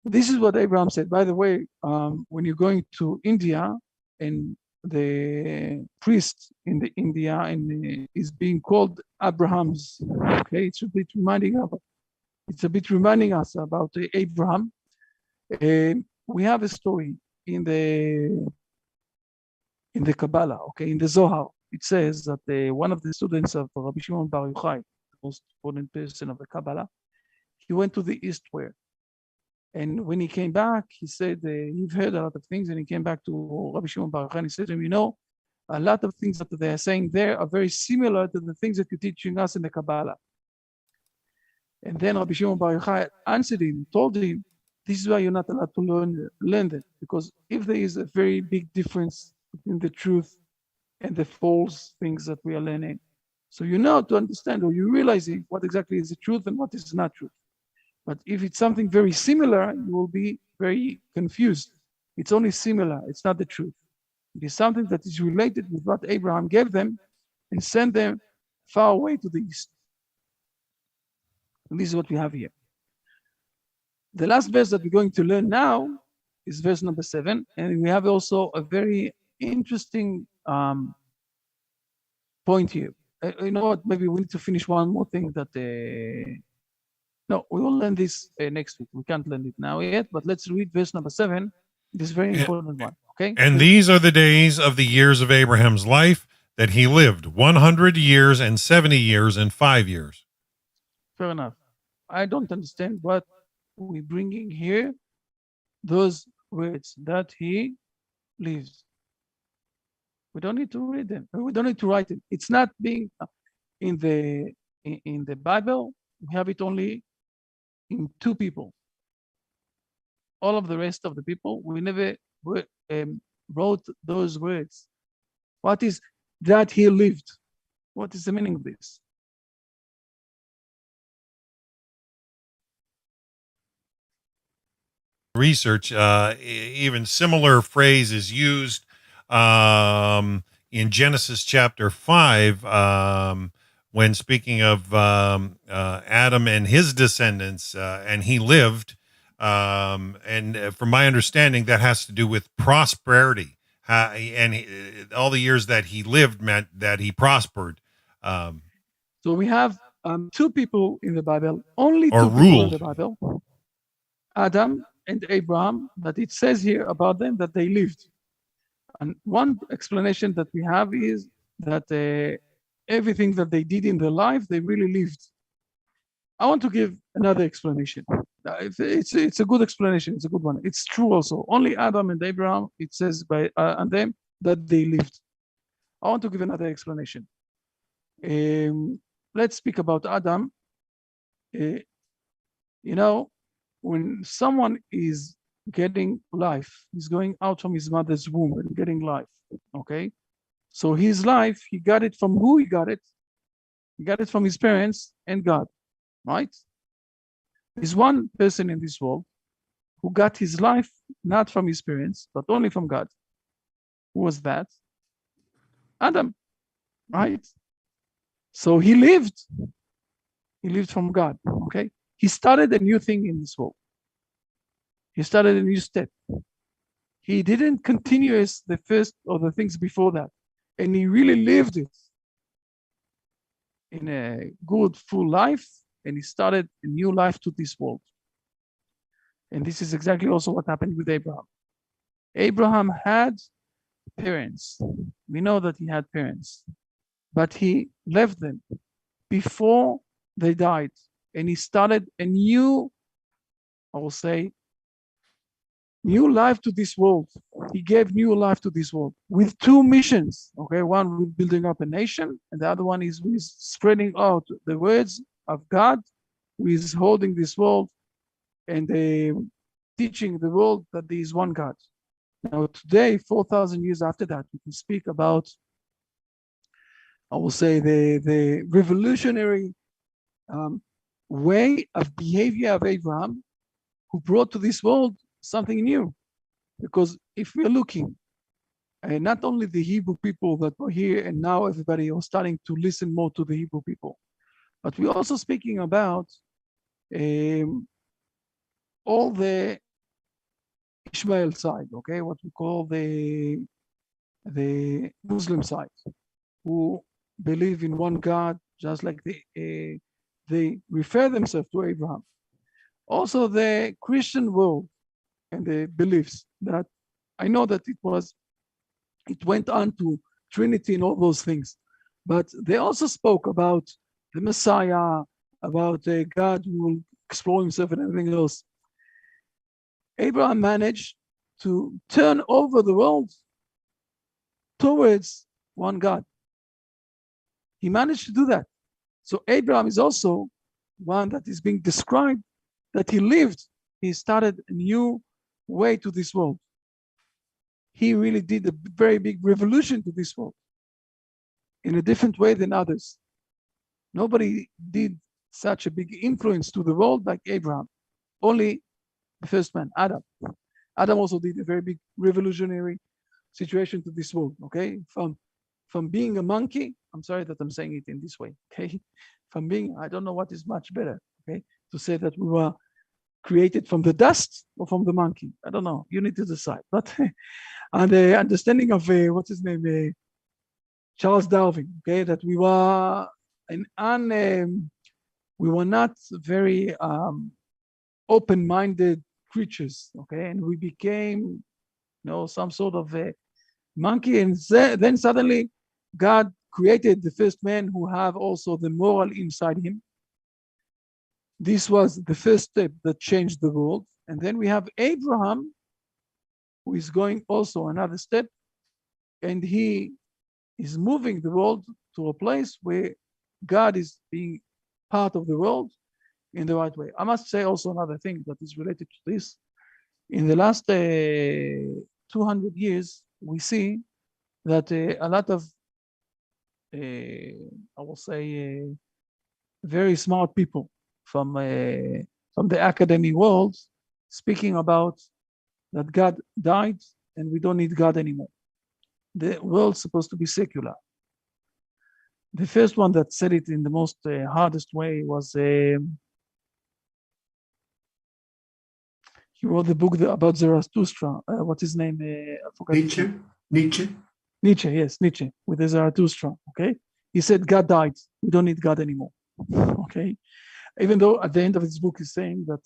[SPEAKER 2] This is what Abraham said. By the way, when you're going to India and the priest in the India and is being called Abraham's, okay, it's a bit reminding us about Abraham. We have a story in the Kabbalah, okay, in the Zohar. It says that one of the students of Rabbi Shimon Bar Yochai, the most important person of the Kabbalah, he went to the eastward. And when he came back, he said he've heard a lot of things, and he came back to Rabbi Shimon Bar Yochai and he said to him, a lot of things that they are saying there are very similar to the things that you're teaching us in the Kabbalah. And then Rabbi Shimon Bar Yochai answered him, told him, this is why you're not allowed to learn them, because if there is a very big difference between the truth and the false things that we are learning, so you know to understand, or you realizing what exactly is the truth and what is not truth. But if it's something very similar, you will be very confused. It's only similar, it's not the truth. It is something that is related with what Abraham gave them and sent them far away to the east. And this is what we have here. The last verse that we're going to learn now is verse number 7. And we have also a very interesting point here. You know what? Maybe we need to finish one more thing that... No, we will learn this next week. We can't learn it now yet, but let's read verse number 7. This very important one, okay?
[SPEAKER 1] And these are the days of the years of Abraham's life that he lived, 100 years and 70 years and 5 years.
[SPEAKER 2] Fair enough. I don't understand what we're bringing here, those words that he lives. We don't need to read them. We don't need to write it. It's not being in the Bible. We have it only in 2 people. All of the rest of the people, we never wrote those words. What is that he lived? What is the meaning of this?
[SPEAKER 1] research, even similar phrase is used in Genesis chapter 5 when speaking of Adam and his descendants, and he lived. And from my understanding, that has to do with prosperity. All the years that he lived meant that he prospered.
[SPEAKER 2] So we have two people in the Bible, only
[SPEAKER 1] Or
[SPEAKER 2] two people in
[SPEAKER 1] ruled.
[SPEAKER 2] the Bible, Adam and Abram, that it says here about them that they lived. And one explanation that we have is that everything that they did in their life, they really lived. I want to give another explanation. It's a good explanation. It's a good one. It's true also. Only Adam and Abraham, it says by and them that they lived. I want to give another explanation. Let's speak about Adam. You know, when someone is getting life, he's going out from his mother's womb and getting life. Okay, so his life, he got it from who he got it? He got it from his parents and God, right? There's one person in this world who got his life not from his parents, but only from God. Who was that? Adam, right? So he lived from God, okay? He started a new thing in this world. He started a new step. He didn't continue as the first or the things before that. And he really lived it in a good, full life. And he started a new life to this world. And this is exactly also what happened with Abraham. Abraham had parents. We know that he had parents, but he left them before they died. And he started a new, I will say, new life to this world. He gave new life to this world with two missions. Okay, one with building up a nation, and the other one is with spreading out the words of God, who is holding this world and teaching the world that there is one God. Now, today, 4,000 years after that, we can speak about, I will say, the revolutionary way of behavior of Abraham, who brought to this world something new. Because if we're looking, not only the Hebrew people that were here, and now everybody is starting to listen more to the Hebrew people, but we're also speaking about all the Ishmael side, okay, what we call the Muslim side, who believe in one God, just like they refer themselves to Abraham. Also, the Christian world and the beliefs that I know that it went on to Trinity and all those things, but they also spoke about the Messiah, about God who will explore himself and everything else. Abraham managed to turn over the world towards one God. He managed to do that. So Abraham is also one that is being described that he lived. He started a new way to this world. He really did a very big revolution to this world in a different way than others. Nobody did such a big influence to the world like Abraham. Only the first man, Adam. Adam also did a very big revolutionary situation to this world, okay? From being a monkey, I'm sorry that I'm saying it in this way, okay? From being, I don't know what is much better, okay? To say that we were created from the dust or from the monkey. I don't know, you need to decide. But and the understanding of, what's his name, Charles Darwin, okay? That we were we were not very open-minded creatures, okay? And we became, some sort of a monkey, and then suddenly God created the first man who have also the moral inside him. This was the first step that changed the world. And then we have Abraham, who is going also another step, and he is moving the world to a place where God is being part of the world in the right way. I must say also another thing that is related to this. In the last 200 years, we see that a lot of, I will say, very smart people from the academic world speaking about that God died and we don't need God anymore. The world's supposed to be secular. The first one that said it in the most hardest way was he wrote the book about Zarathustra. What's his name? I forgot. Nietzsche, yes, Nietzsche, with the Zarathustra. Okay, he said God died. We don't need God anymore. Okay, even though at the end of his book he's saying that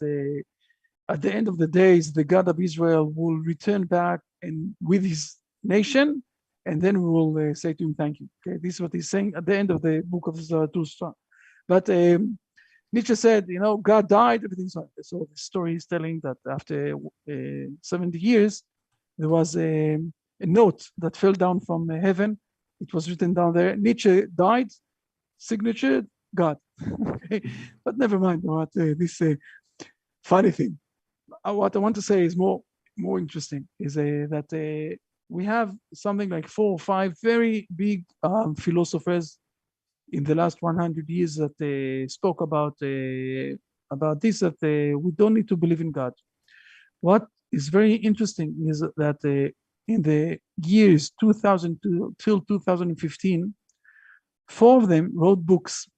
[SPEAKER 2] at the end of the days the God of Israel will return back and with his nation. And then we will say to him, thank you. Okay, this is what he's saying at the end of the book of Zarathustra. But Nietzsche said, God died, everything's fine. So the story is telling that after 70 years, there was a note that fell down from heaven. It was written down there. Nietzsche died, signature, God. Okay, but never mind about this funny thing. What I want to say is more interesting is that we have something like 4 or 5 very big philosophers in the last 100 years that spoke about this, that we don't need to believe in God. What is very interesting is that in the years 2000 till 2015, 4 of them wrote books,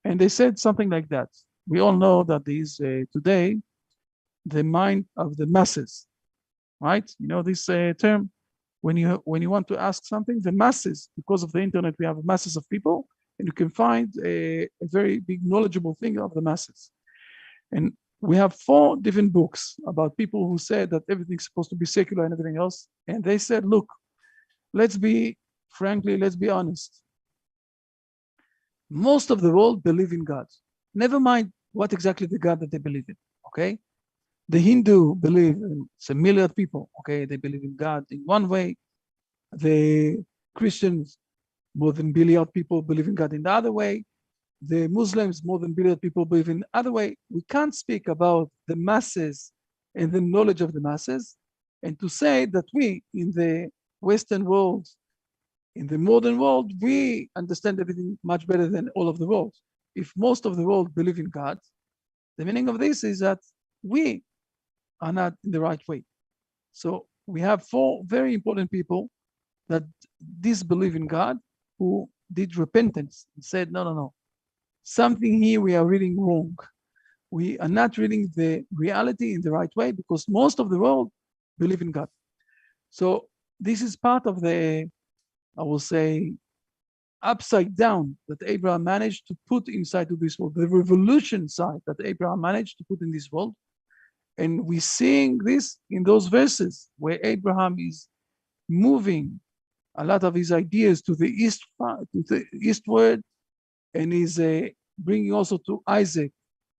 [SPEAKER 2] and they said something like that. We all know that is today the mind of the masses, right? You know this term? When you want to ask something, the masses, because of the internet, we have masses of people, and you can find a very big knowledgeable thing of the masses. And we have 4 different books about people who said that everything's supposed to be secular and everything else. And they said, look, let's be honest. Most of the world believe in God. Never mind what exactly the God that they believe in, okay? The Hindu believe in a million people, okay? They believe in God in one way. The Christians, more than 1 billion people believe in God in the other way. The Muslims, more than 1 billion people believe in the other way. We can't speak about the masses and the knowledge of the masses, and to say that we, in the Western world, in the modern world, we understand everything much better than all of the world. If most of the world believe in God, the meaning of this is that we are not in the right way. So we have 4 very important people that disbelieve in God, who did repentance and said, no, something here we are reading wrong. We are not reading the reality in the right way, because most of the world believe in God. So this is part of the, I will say, upside down that Abraham managed to put inside of this world, the revolution side that Abraham managed to put in this world. And we're seeing this in those verses where Abraham is moving a lot of his ideas to the eastward, and is bringing also to Isaac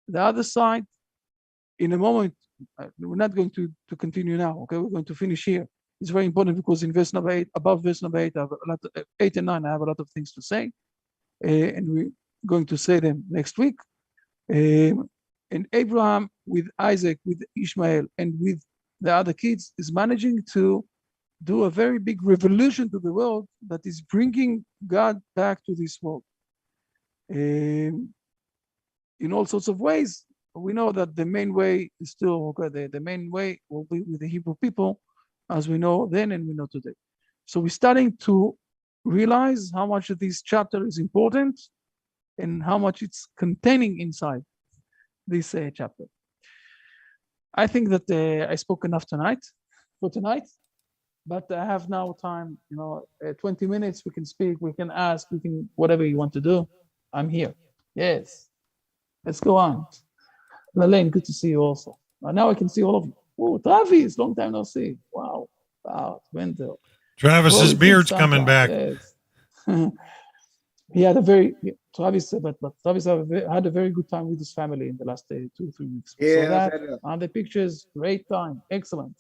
[SPEAKER 2] the other side. In a moment, we're not going to continue now. Okay, we're going to finish here. It's very important because in verse number 8, above verse number 8, I have a lot of, 8 and 9, I have a lot of things to say, and we're going to say them next week. And Abraham with Isaac, with Ishmael, and with the other kids is managing to do a very big revolution to the world that is bringing God back to this world. In all sorts of ways, we know that the main way is still, okay, the main way will be with the Hebrew people, as we know then and we know today. So we're starting to realize how much of this chapter is important and how much it's containing inside this chapter. I think that I spoke enough for tonight, but I have now time, 20 minutes, we can speak, we can ask, we can, whatever you want to do, I'm here. Yes, let's go on. Lalaine, good to see you also. Now I can see all of you. Oh, Travis, long time no see. Wow, Wendell.
[SPEAKER 1] Travis's beard's coming back.
[SPEAKER 2] Yes. He had a very, Travis, but Travis had a very good time with his family in the last 2 or 3 weeks.
[SPEAKER 3] Yeah,
[SPEAKER 2] so that on the pictures, great time, excellent.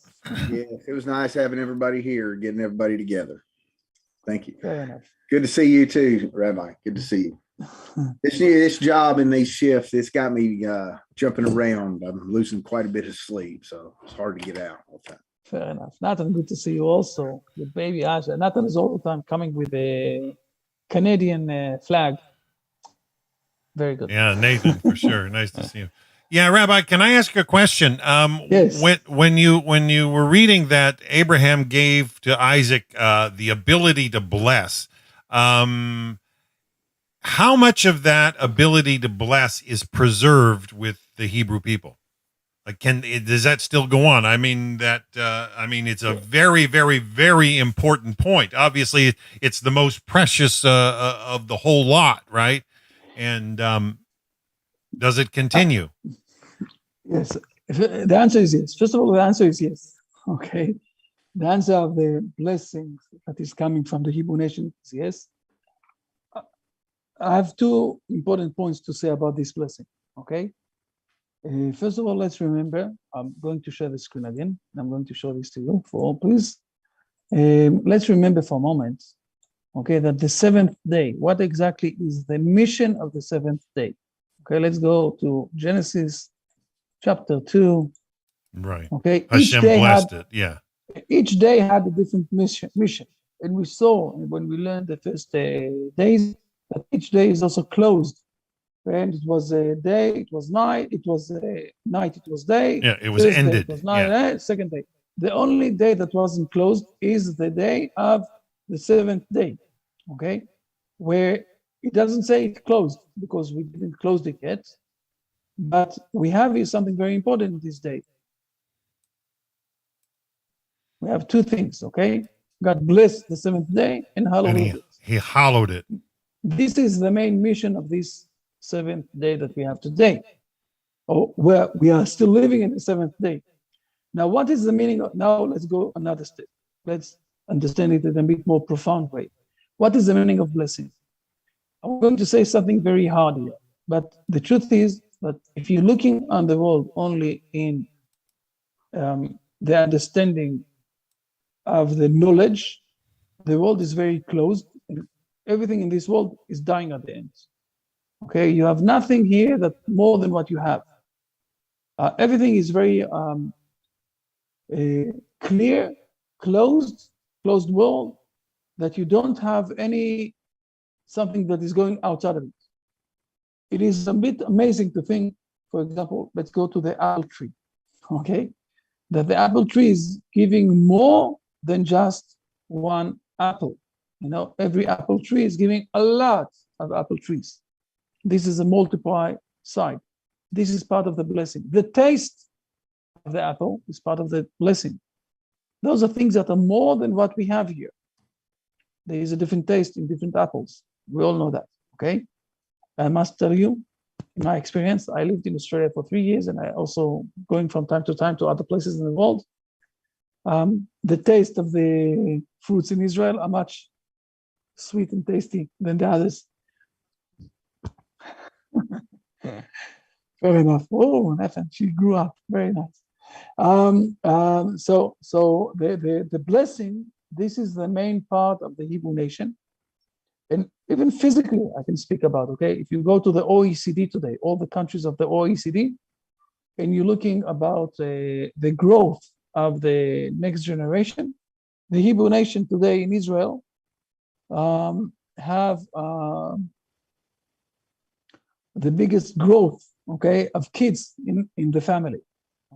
[SPEAKER 3] Yeah, it was nice having everybody here, getting everybody together. Thank you.
[SPEAKER 2] Fair enough.
[SPEAKER 3] Good to see you too, Rabbi. Good to see you. This job and these shifts, it's got me jumping around. I'm losing quite a bit of sleep, so it's hard to get out all the time.
[SPEAKER 2] Fair enough. Nathan, good to see you also. With baby Asha. Nathan is all the time coming with a Canadian flag. Very good.
[SPEAKER 1] Yeah, Nathan, for sure. Nice to see you. Yeah, Rabbi, can I ask a question?
[SPEAKER 2] Yes.
[SPEAKER 1] When you were reading that Abraham gave to Isaac the ability to bless, how much of that ability to bless is preserved with the Hebrew people? Like, does that still go on? I mean, it's a very, very, very important point. Obviously, it's the most precious of the whole lot, right? And does it continue?
[SPEAKER 2] Yes. The answer is yes. First of all, the answer is yes. Okay. The answer of the blessing that is coming from the Hebrew nation is yes. I have two important points to say about this blessing. Okay. First of all, let's remember, I'm going to share the screen again. I'm going to show this to you for all, please. Let's remember for a moment, okay, that the seventh day, what exactly is the mission of the seventh day? Okay, let's go to Genesis chapter 2.
[SPEAKER 1] Right.
[SPEAKER 2] Okay,
[SPEAKER 1] Hashem blessed it. Yeah.
[SPEAKER 2] Each day had a different mission. And we saw when we learned the first days that each day is also closed. And it was a day, it was night, it was a night, it was day.
[SPEAKER 1] Yeah, it was
[SPEAKER 2] Thursday,
[SPEAKER 1] ended.
[SPEAKER 2] It was night, second day. The only day that wasn't closed is the day of the seventh day, okay? Where it doesn't say it closed because we didn't close it yet. But we have here something very important in this day. We have two things, okay? God blessed the seventh day and hallowed it.
[SPEAKER 1] He hallowed it.
[SPEAKER 2] This is the main mission of this seventh day that we have today, or where we are still living in the seventh day. Now, what is the meaning of, now let's go another step. Let's understand it in a bit more profound way. What is the meaning of blessing? I'm going to say something very hard here, but the truth is that if you're looking on the world only in the understanding of the knowledge, the world is very closed, and everything in this world is dying at the end. Okay, you have nothing here that more than what you have. Everything is very clear, closed world, that you don't have any something that is going outside of it. It is a bit amazing to think, for example, let's go to the apple tree, okay? That the apple tree is giving more than just one apple. You know, every apple tree is giving a lot of apple trees. This is a multiply side. This is part of the blessing. The taste of the apple is part of the blessing. Those are things that are more than what we have here. There is a different taste in different apples. We all know that, okay? I must tell you, in my experience, I lived in Australia for 3 years, and I also going from time to other places in the world. The taste of the fruits in Israel are much sweet and tasty than the others. Fair enough. Oh, Nathan, she grew up. Very nice. So the blessing, this is the main part of the Hebrew nation. And even physically, I can speak about, okay? If you go to the OECD today, all the countries of the OECD, and you're looking about the growth of the next generation, the Hebrew nation today in Israel have the biggest growth, okay, of kids in the family,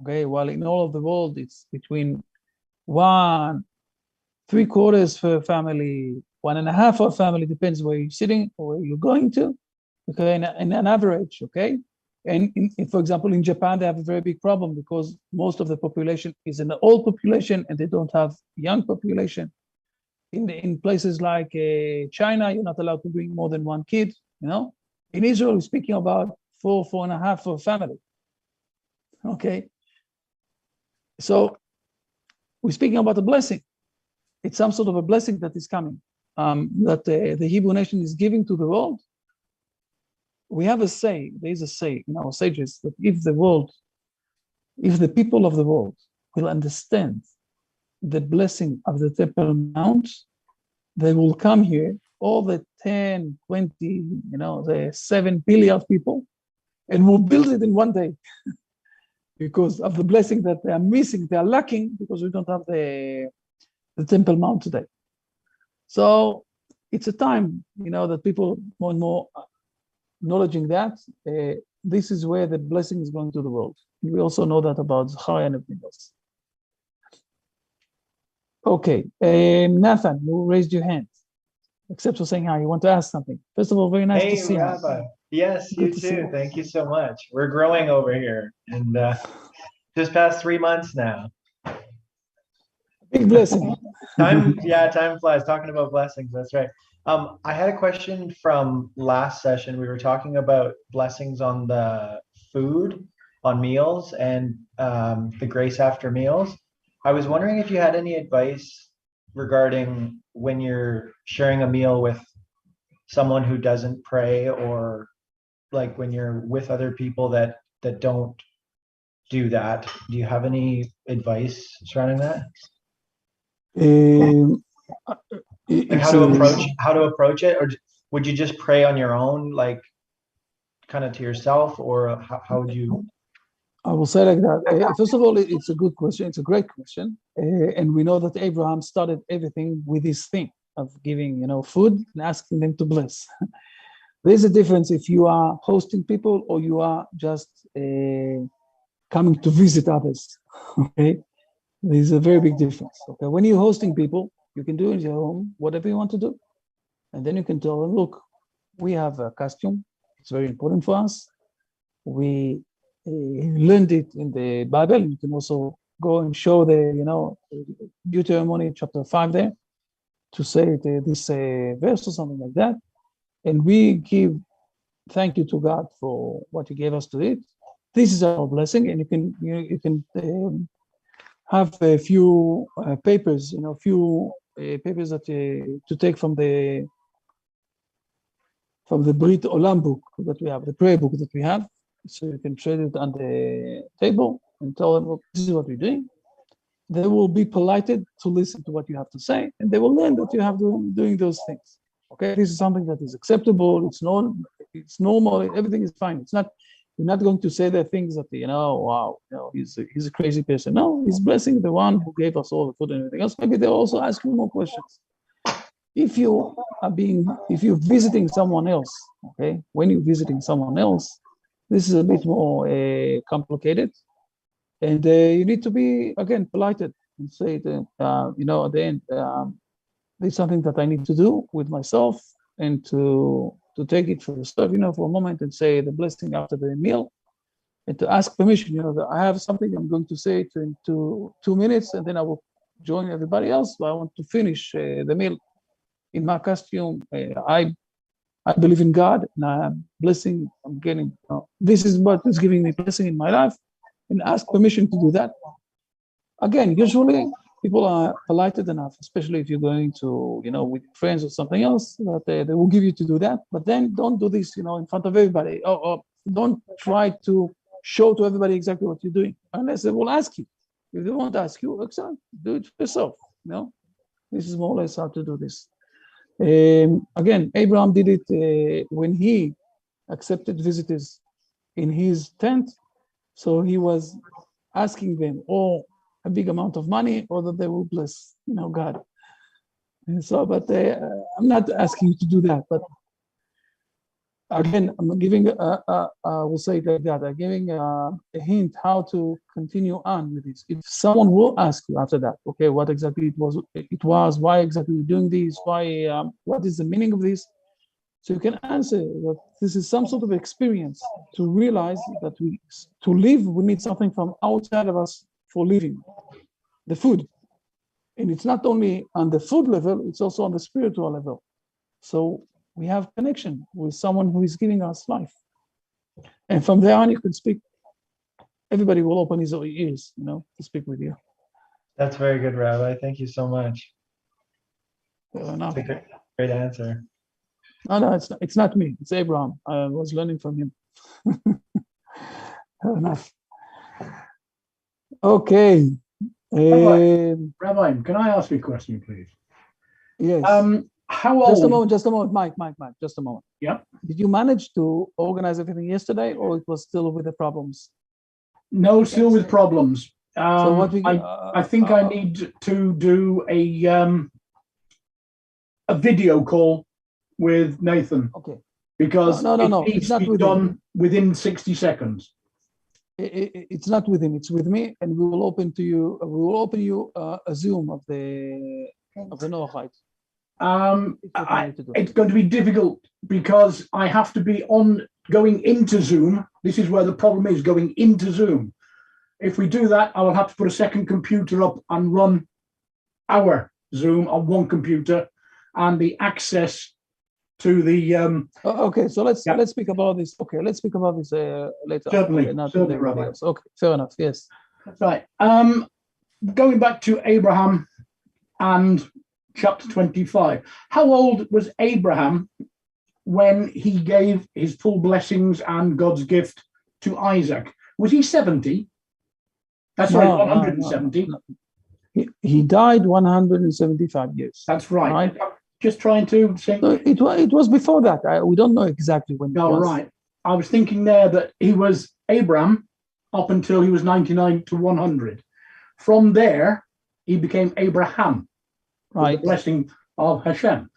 [SPEAKER 2] okay? While in all of the world, it's between 1.75 for a family, 1.5 for a family, depends where you're sitting or where you're going to, okay, in an average, okay? And for example, in Japan, they have a very big problem because most of the population is an old population and they don't have young population. In places like China, you're not allowed to bring more than one kid, you know? In Israel, we're speaking about 4.5 for a family, okay? So we're speaking about a blessing. It's some sort of a blessing that is coming, that the Hebrew nation is giving to the world. We have a say, there is a say in our sages that if the people of the world will understand the blessing of the Temple Mount, they will come here, all the 10, 20, the 7 billion people, and will build it in one day because of the blessing that they are missing, they are lacking because we don't have the Temple Mount today. So it's a time, that people more and more acknowledging that. this is where the blessing is going to the world. We also know that about Zachariah and everything else. Okay, Nathan, you raised your hand. Except for saying hi, you want to ask something. First of all, very nice to see
[SPEAKER 4] Rabbi.
[SPEAKER 2] you.
[SPEAKER 4] Yes,
[SPEAKER 2] Good
[SPEAKER 4] you
[SPEAKER 2] to see
[SPEAKER 4] too.
[SPEAKER 2] you.
[SPEAKER 4] Thank you so much. We're growing over here, and just past 3 months now.
[SPEAKER 2] Big blessing.
[SPEAKER 4] Time flies. Talking about blessings, that's right. I had a question from last session. We were talking about blessings on the food, on meals, and the grace after meals. I was wondering if you had any advice regarding when you're sharing a meal with someone who doesn't pray, or like when you're with other people that don't do that. Do you have any advice surrounding that? Like how to approach it, or would you just pray on your own, like kind of to yourself, or how would you?
[SPEAKER 2] I will say like that. First of all, it's a good question. It's a great question, and we know that Abraham started everything with this thing of giving, food and asking them to bless. There's a difference if you are hosting people or you are just coming to visit others. Okay, there's a very big difference. Okay, when you're hosting people, you can do in your home whatever you want to do, and then you can tell them, look, we have a costume. It's very important for us. We learned it in the Bible. You can also go and show the, Deuteronomy chapter 5 there to say this verse or something like that. And we give thank you to God for what He gave us to eat. This is our blessing, and you can have a few papers, papers that to take from the Brit Olam book that we have, the prayer book that we have. So you can trade it on the table and tell them, look, this is what we're doing. They will be polite to listen to what you have to say, and they will learn that you have doing those things. Okay, this is something that is acceptable. It's normal. Everything is fine. It's not. You're not going to say the things that wow, he's a crazy person. No, he's blessing the one who gave us all the food and everything else. Maybe they'll also ask you more questions. If you're visiting someone else, okay, when you're visiting someone else, this is a bit more complicated, and you need to be again polite and say that at the end, there's something that I need to do with myself, and to take it for yourself, for a moment, and say the blessing after the meal, and to ask permission. That I have something I'm going to say in 2 minutes, and then I will join everybody else. But I want to finish the meal in my costume. I believe in God, and I'm blessing. I'm getting. This is what is giving me blessing in my life, and ask permission to do that. Again, usually people are polite enough, especially if you're going to, with friends or something else, that they will give you to do that. But then don't do this, in front of everybody. Don't try to show to everybody exactly what you're doing, unless they will ask you. If they won't ask you, excellent, do it for yourself. This is more or less how to do this. Again, Abraham did it when he accepted visitors in his tent. So he was asking them, a big amount of money, or that they will bless, God. And so, but I'm not asking you to do that. But again, I'm giving, I will say it like that. I'm giving a hint how to continue on with this. If someone will ask you after that, okay, what exactly it was, why exactly you're doing this, why, what is the meaning of this? So you can answer that this is some sort of experience to realize that to live, we need something from outside of us for living, the food. And it's not only on the food level, it's also on the spiritual level. So we have connection with someone who is giving us life. And from there on, you can speak. Everybody will open his ears, to speak with you.
[SPEAKER 4] That's very good, Rabbi. Thank you so much.
[SPEAKER 2] Fair enough.
[SPEAKER 4] Great answer.
[SPEAKER 2] No, it's not me. It's Abraham. I was learning from him. Fair enough. Okay.
[SPEAKER 5] Rabbi, can I ask you a question, please?
[SPEAKER 2] Yes.
[SPEAKER 5] How old?
[SPEAKER 2] Just a moment, Mike, just a moment.
[SPEAKER 5] Yeah.
[SPEAKER 2] Did you manage to organize everything yesterday, or it was still with the problems?
[SPEAKER 5] No, still with problems.
[SPEAKER 2] So what
[SPEAKER 5] I think I need to do a video call with Nathan.
[SPEAKER 2] Okay.
[SPEAKER 5] Because
[SPEAKER 2] No.
[SPEAKER 5] it
[SPEAKER 2] It's
[SPEAKER 5] needs to
[SPEAKER 2] not
[SPEAKER 5] be
[SPEAKER 2] within.
[SPEAKER 5] done within 60 seconds.
[SPEAKER 2] It's not with him. It's with me, and we will open to you. We will open you a Zoom of the theNoahide.
[SPEAKER 5] It's going to be difficult because I have to be on going into Zoom. This is where the problem is, going into Zoom. If we do that, I will have to put a second computer up and run our Zoom on one computer, and the access to the
[SPEAKER 2] Okay, so let's speak about this. Okay, let's speak about this later.
[SPEAKER 5] Certainly,
[SPEAKER 2] Okay, not
[SPEAKER 5] certainly,
[SPEAKER 2] everybody
[SPEAKER 5] Rabbi.
[SPEAKER 2] else. Okay, fair enough. Yes.
[SPEAKER 5] right. Going back to Abraham and chapter 25. How old was Abraham when he gave his full blessings and God's gift to Isaac? Was he 70? That's right, 170.
[SPEAKER 2] No. He died 175 years.
[SPEAKER 5] That's right.
[SPEAKER 2] Right.
[SPEAKER 5] Just trying to think.
[SPEAKER 2] No, it was before that. We don't know exactly when.
[SPEAKER 5] No, right. I was thinking there that he was Abram up until he was 99 to 100. From there, he became Abraham.
[SPEAKER 2] Right.
[SPEAKER 5] The blessing of Hashem.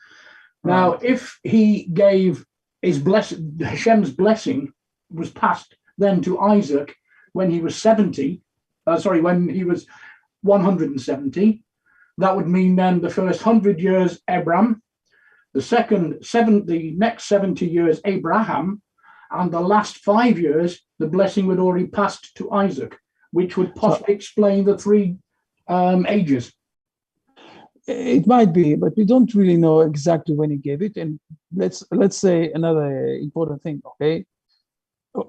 [SPEAKER 5] Now, if he gave his blessing, Hashem's blessing was passed then to Isaac when he was 70. When he was 170. That would mean then the first 100 years Abram, the next 70 years Abraham, and the last 5 years the blessing would already passed to Isaac, which would possibly explain the three ages.
[SPEAKER 2] It might be, but we don't really know exactly when he gave it. And let's say another important thing. Okay,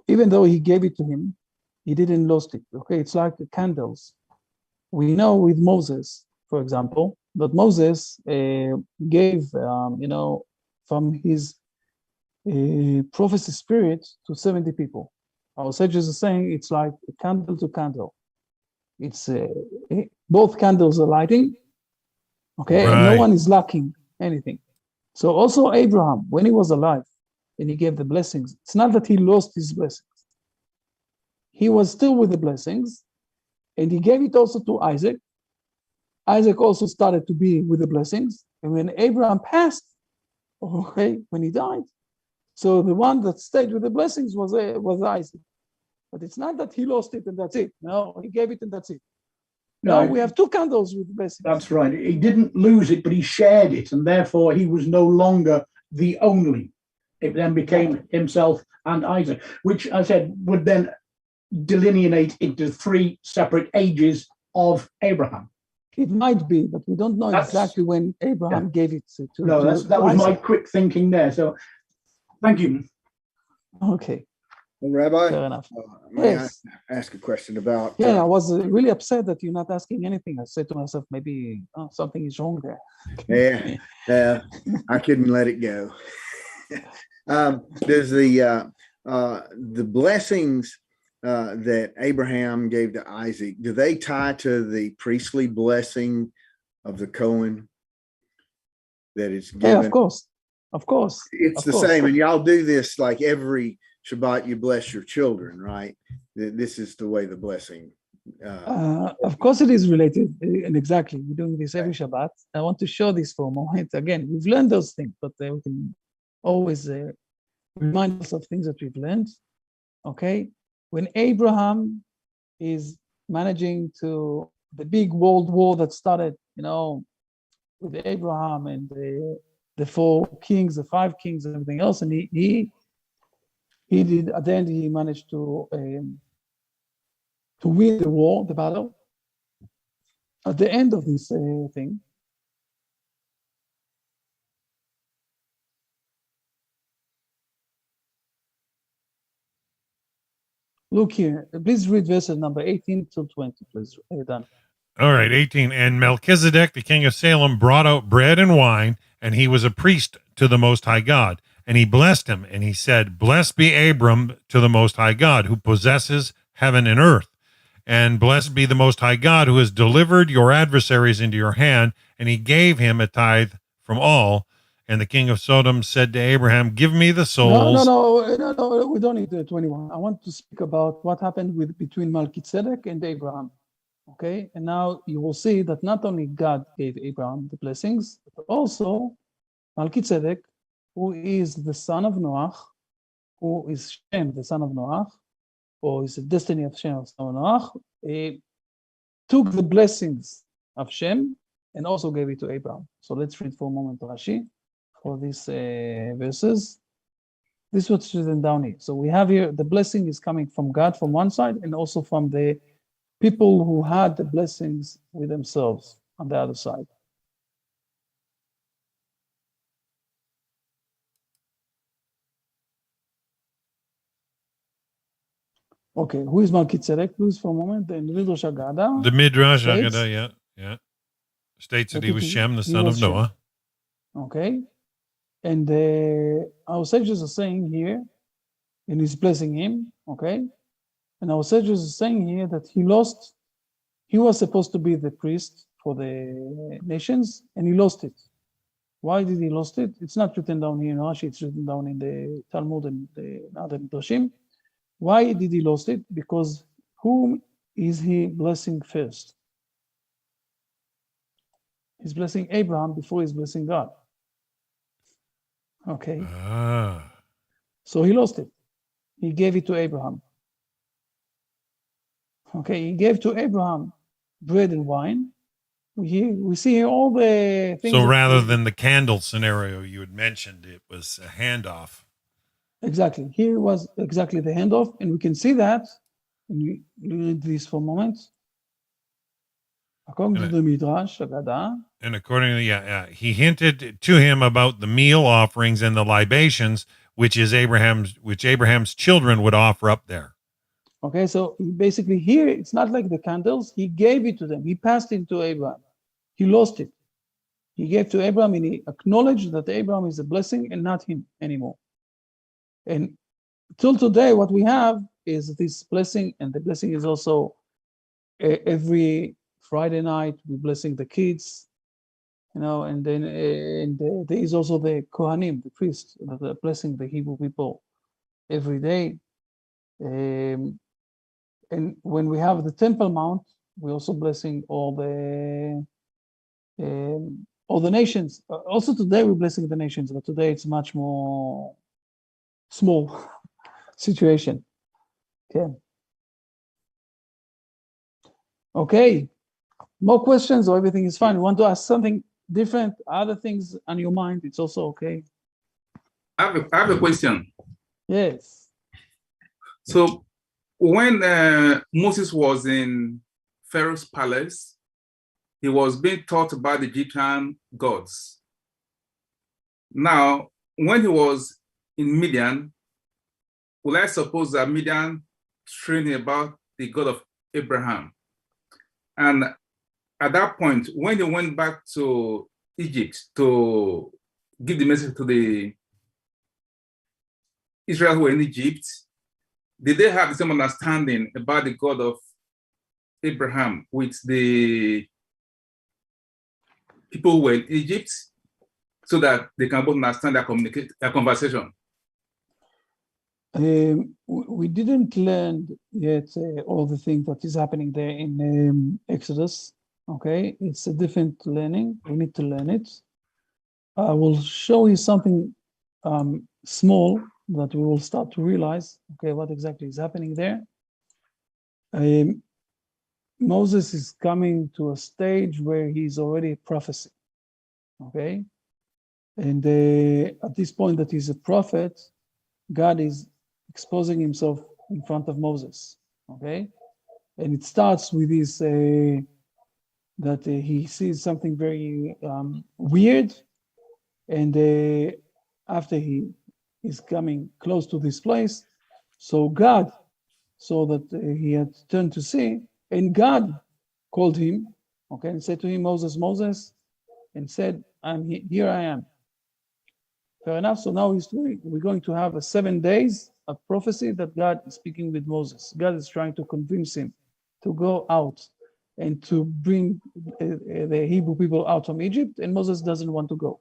[SPEAKER 2] even though he gave it to him, he didn't lost it. Okay, it's like the candles. We know with Moses, for example, that Moses gave, from his prophecy spirit to 70 people. Our sages are saying it's like candle to candle. It's both candles are lighting, okay, and no one is lacking anything. So also Abraham, when he was alive and he gave the blessings, it's not that he lost his blessings. He was still with the blessings, and he gave it also to Isaac. Isaac also started to be with the blessings. And when Abraham passed, okay, when he died, so the one that stayed with the blessings was Isaac. But it's not that he lost it and that's it. No, he gave it and that's it. No, we have two candles with blessings.
[SPEAKER 5] That's right. He didn't lose it, but he shared it, and therefore he was no longer the only. It then became himself and Isaac, which I said would then delineate into three separate ages of Abraham.
[SPEAKER 2] It might be, but we don't know exactly when Abraham gave it to.
[SPEAKER 5] No, that was my quick thinking there. So, thank you.
[SPEAKER 2] Okay.
[SPEAKER 3] Well, Rabbi,
[SPEAKER 2] fair enough.
[SPEAKER 3] May I ask a question about?
[SPEAKER 2] Yeah, I was really upset that you're not asking anything. I said to myself, maybe something is wrong there.
[SPEAKER 3] Yeah, I couldn't let it go. There's the blessings that Abraham gave to Isaac. Do they tie to the priestly blessing of the Cohen that is given?
[SPEAKER 2] Yeah, of course.
[SPEAKER 3] It's the same, and y'all do this like every Shabbat. You bless your children, right? This is the way the blessing.
[SPEAKER 2] Of course, it is related, and exactly. We're doing this every Shabbat. I want to show this for a moment. Again, we've learned those things, but we can always remind us of things that we've learned. Okay, when Abraham is managing to the big world war that started, with Abraham and the 4 kings, the 5 kings, and everything else, and he did at the end he managed to win the war, the battle. At the end of this thing, look here. Please read verses number 18 till 20, please. Done.
[SPEAKER 1] All right, 18. And Melchizedek, the king of Salem, brought out bread and wine, and he was a priest to the Most High God. And he blessed him, and he said, "Blessed be Abram to the Most High God, who possesses heaven and earth. And blessed be the Most High God, who has delivered your adversaries into your hand." And he gave him a tithe from all. And the king of Sodom said to Abraham, "Give me the souls."
[SPEAKER 2] No, we don't need the 21. I want to speak about what happened between Zedek and Abraham. Okay, and now you will see that not only God gave Abraham the blessings, but also Zedek who is the son of Noah, who is Shem, the son of Noah, or is the destiny of Shem, the son of Noah, took the blessings of Shem and also gave it to Abram. So let's read for a moment Rashi for these verses. This is what's written down here. So we have here the blessing is coming from God from one side and also from the people who had the blessings with themselves on the other side. Okay, who is Malkit Zedek? Please, for a moment. The individual Shagada.
[SPEAKER 1] The Midrash
[SPEAKER 2] States-
[SPEAKER 1] Agada, yeah, states that
[SPEAKER 2] that
[SPEAKER 1] he was
[SPEAKER 2] he-
[SPEAKER 1] Shem, the
[SPEAKER 2] he
[SPEAKER 1] son of
[SPEAKER 2] was Shem.
[SPEAKER 1] Noah.
[SPEAKER 2] Okay. And our sages are saying here, and he's blessing him, okay? And our sages are saying here that he was supposed to be the priest for the nations, and he lost it. Why did he lost it? It's not written down here in Rashi, it's written down in the Talmud and the other Midrashim. Why did he lost it? Because whom is he blessing first? He's blessing Abraham before he's blessing God. Okay,
[SPEAKER 1] Ah.
[SPEAKER 2] so he lost it. He gave it to Abraham. Okay, he gave to Abraham bread and wine. We see here all the things.
[SPEAKER 1] So
[SPEAKER 2] that-
[SPEAKER 1] rather than the candle scenario you had mentioned, it was a handoff.
[SPEAKER 2] Exactly. Here was exactly the handoff, and we can see that. And we read this for a moment. According to
[SPEAKER 1] And
[SPEAKER 2] the Midrash, Agada,
[SPEAKER 1] And accordingly, he hinted to him about the meal offerings and the libations, which Abraham's children would offer up there.
[SPEAKER 2] okay, so basically here, it's not like the candles. He gave it to them. He passed it to Abraham. He lost it. He gave to Abraham, and he acknowledged that Abraham is a blessing and not him anymore. And till today, what we have is this blessing, and the blessing is also every Friday night, we're blessing the kids, and then there is also the Kohanim, the priests, that are blessing the Hebrew people every day. And when we have the Temple Mount, we're also blessing all the nations. Also today, we're blessing the nations, but today it's much more small situation. Okay. More questions or everything is fine? You want to ask something different, other things on your mind, it's also okay.
[SPEAKER 6] I have a question.
[SPEAKER 2] Yes.
[SPEAKER 6] So when Moses was in Pharaoh's palace, he was being taught about the Egyptian gods. Now, when he was in Midian, will I suppose that Midian trained him about the God of Abraham? And at that point, when he went back to Egypt to give the message to the Israel who were in Egypt, did they have the same understanding about the God of Abraham with the people who were in Egypt, so that they can both understand their conversation?
[SPEAKER 2] We didn't learn yet all the things that is happening there in Exodus. Okay, it's a different learning. We need to learn it. I will show you something small that we will start to realize, okay, what exactly is happening there. Moses is coming to a stage where he's already a prophecy, okay? And at this point that he's a prophet, God is exposing himself in front of Moses, okay? And it starts with this, that he sees something very weird, and after he is coming close to this place, so God saw that he had turned to see, and God called him, okay, and said to him, Moses, Moses, and said, here I am. Fair enough. So now we're going to have 7 days of prophecy that God is speaking with Moses. God is trying to convince him to go out and to bring the Hebrew people out from Egypt, and Moses doesn't want to go.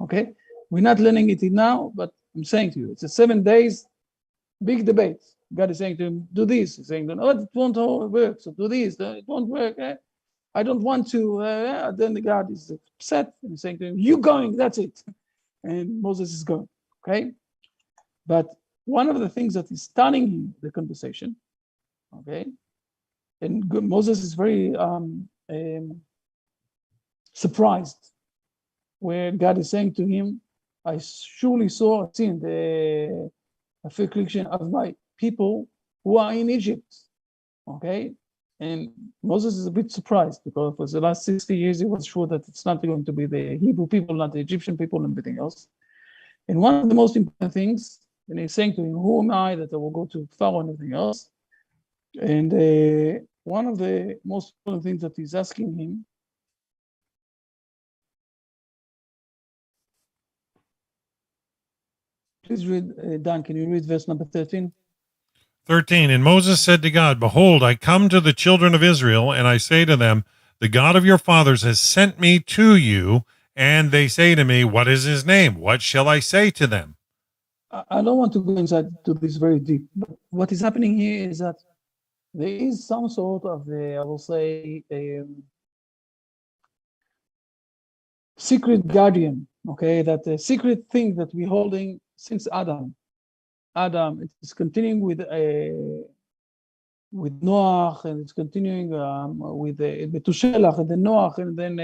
[SPEAKER 2] Okay, we're not learning it now, but I'm saying to you, it's a 7 days, big debate. God is saying to him, do this. He's saying, no, it won't work, so do this. It won't work. I don't want to. Then the God is upset and he's saying to him, you going, that's it. and Moses is going. Okay, but one of the things that is stunning in the conversation, okay, and Moses is very surprised, where God is saying to him, I surely saw seen the affliction of my people who are in Egypt. Okay, and Moses is a bit surprised because for the last 60 years he was sure that it's not going to be the Hebrew people, not the Egyptian people, and everything else. And one of the most important things, and he's saying to him, who am I that I will go to Pharaoh and everything else? And one of the most important things that he's asking him, please read, Dan, can you read verse number 13?
[SPEAKER 1] 13. And Moses said to God, Behold, I come to the children of Israel, and I say to them, The God of your fathers has sent me to you. And they say to me, What is his name? What shall I say to them?
[SPEAKER 2] I don't want to go inside to this very deep, but what is happening here is that there is some sort of, I will say, a secret guardian, okay, that the secret thing that we're holding since Adam, it is continuing with Noah, and it's continuing with Methuselah, and then Noah, and then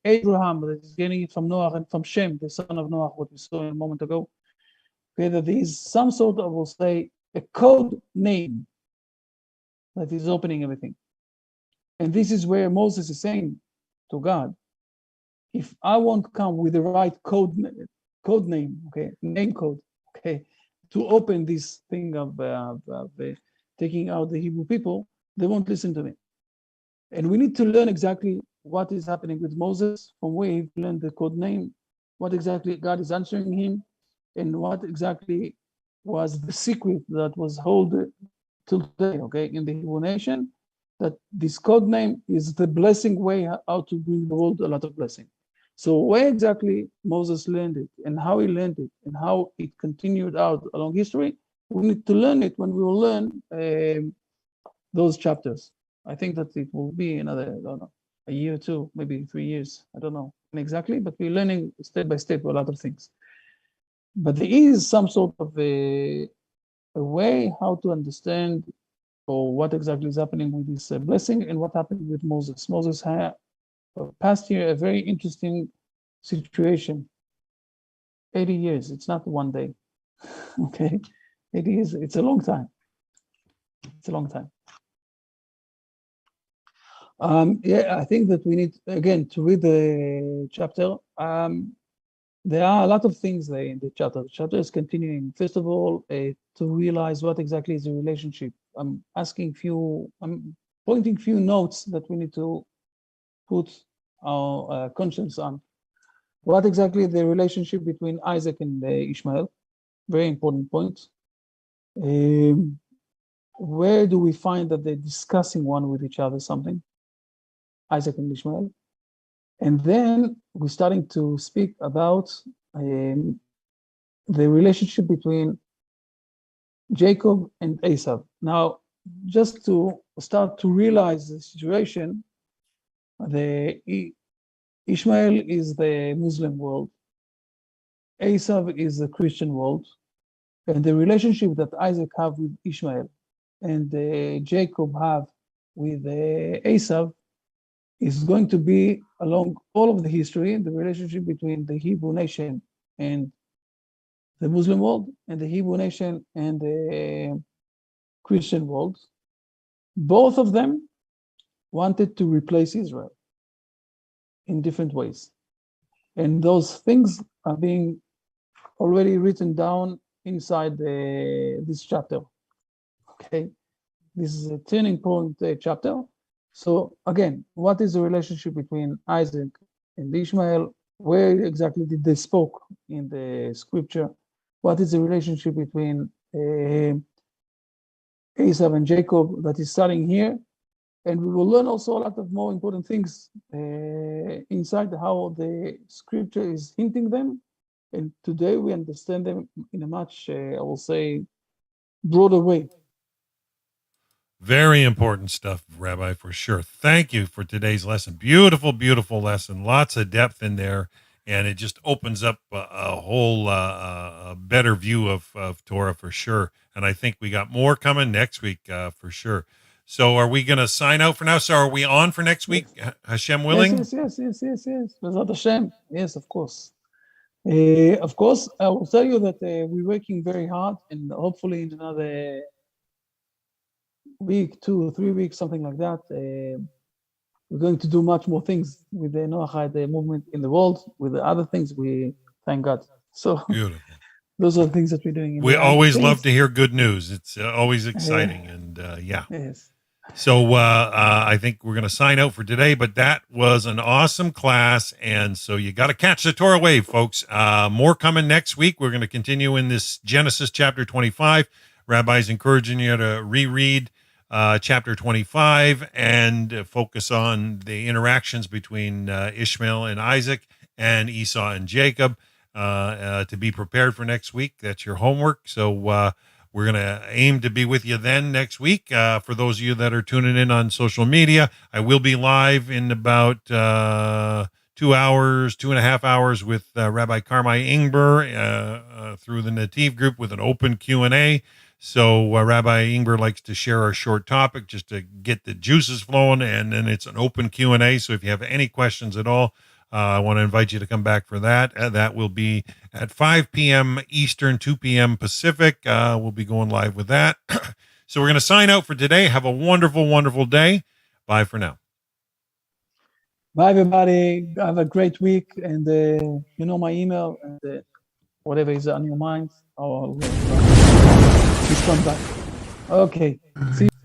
[SPEAKER 2] Abraham, that is getting it from Noah and from Shem, the son of Noah, what we saw a moment ago. Okay, that there is some sort of, we'll say, a code name that is opening everything. And this is where Moses is saying to God, if I won't come with the right code name, okay, name code, okay, to open this thing of taking out the Hebrew people, they won't listen to me. And we need to learn exactly what is happening with Moses, from where he learned the code name, what exactly God is answering him, and what exactly was the secret that was held till today, okay, in the Hebrew nation, that this code name is the blessing way how to bring the world a lot of blessing. So where exactly Moses learned it, and how he learned it, and how it continued out along history, we need to learn it when we will learn those chapters. I think that it will be another, I don't know, a year or two, maybe 3 years. I don't know exactly, but we're learning step by step a lot of things. But there is some sort of a way how to understand or what exactly is happening with this blessing and what happened with Moses. Moses had passed here a very interesting situation. 80 years, it's not one day. Okay, 80 years, it's a long time. It's a long time. Yeah, I think that we need, again, to read the chapter. There are a lot of things there in the chapter. The chapter is continuing. First of all, to realize what exactly is the relationship. I'm pointing few notes that we need to put our conscience on. What exactly the relationship between Isaac and Ishmael? Very important point. Where do we find that they're discussing one with each other something? Isaac and Ishmael. And then we're starting to speak about the relationship between Jacob and Esau. Now, just to start to realize the situation, Ishmael is the Muslim world, Esau is the Christian world, and the relationship that Isaac have with Ishmael and Jacob have with Esau is going to be along all of the history, the relationship between the Hebrew nation and the Muslim world, and the Hebrew nation and the Christian world. Both of them wanted to replace Israel in different ways. And those things are being already written down inside this chapter. Okay, this is a turning point chapter. So again, what is the relationship between Isaac and Ishmael? Where exactly did they spoke in the scripture? What is the relationship between Esau and Jacob that is starting here? And we will learn also a lot of more important things inside how the scripture is hinting them. And today we understand them in a much, I will say, broader way.
[SPEAKER 1] Very important stuff, Rabbi, for sure. Thank you for today's lesson. Beautiful, beautiful lesson. Lots of depth in there. and it just opens up a whole better view of Torah for sure. And I think we got more coming next week for sure. So are we going to sign out for now? So are we on for next week, Hashem willing?
[SPEAKER 2] Yes. Bezrat Hashem. Yes, of course. Of course, I will tell you that we're working very hard, and hopefully in another week, 2 or 3 weeks, something like that, we're going to do much more things with the Noahide movement in the world. With the other things, we thank God. So
[SPEAKER 1] Beautiful.
[SPEAKER 2] Those are the things that we're doing.
[SPEAKER 1] We always love to hear good news. It's always exciting, and
[SPEAKER 2] Yes.
[SPEAKER 1] So I think we're going to sign out for today, but that was an awesome class. And so you got to catch the Torah wave, folks. More coming next week. We're going to continue in this Genesis chapter 25. Rabbi's encouraging you to reread chapter 25 and focus on the interactions between Ishmael and Isaac and Esau and Jacob to be prepared for next week. That's your homework. So we're going to aim to be with you then next week. For those of you that are tuning in on social media, I will be live in about 2.5 hours with Rabbi Carmi Ingber through the Nativ group with an open Q&A. So Rabbi Ingber likes to share a short topic just to get the juices flowing, and then it's an open Q&A. So if you have any questions at all, I want to invite you to come back for that. That will be at 5 p.m. Eastern, 2 p.m. Pacific. We'll be going live with that. So we're going to sign out for today. Have a wonderful, wonderful day. Bye for now.
[SPEAKER 2] Bye, everybody. Have a great week. And you know my email, and whatever is on your mind, I'll respond back. Okay. See you.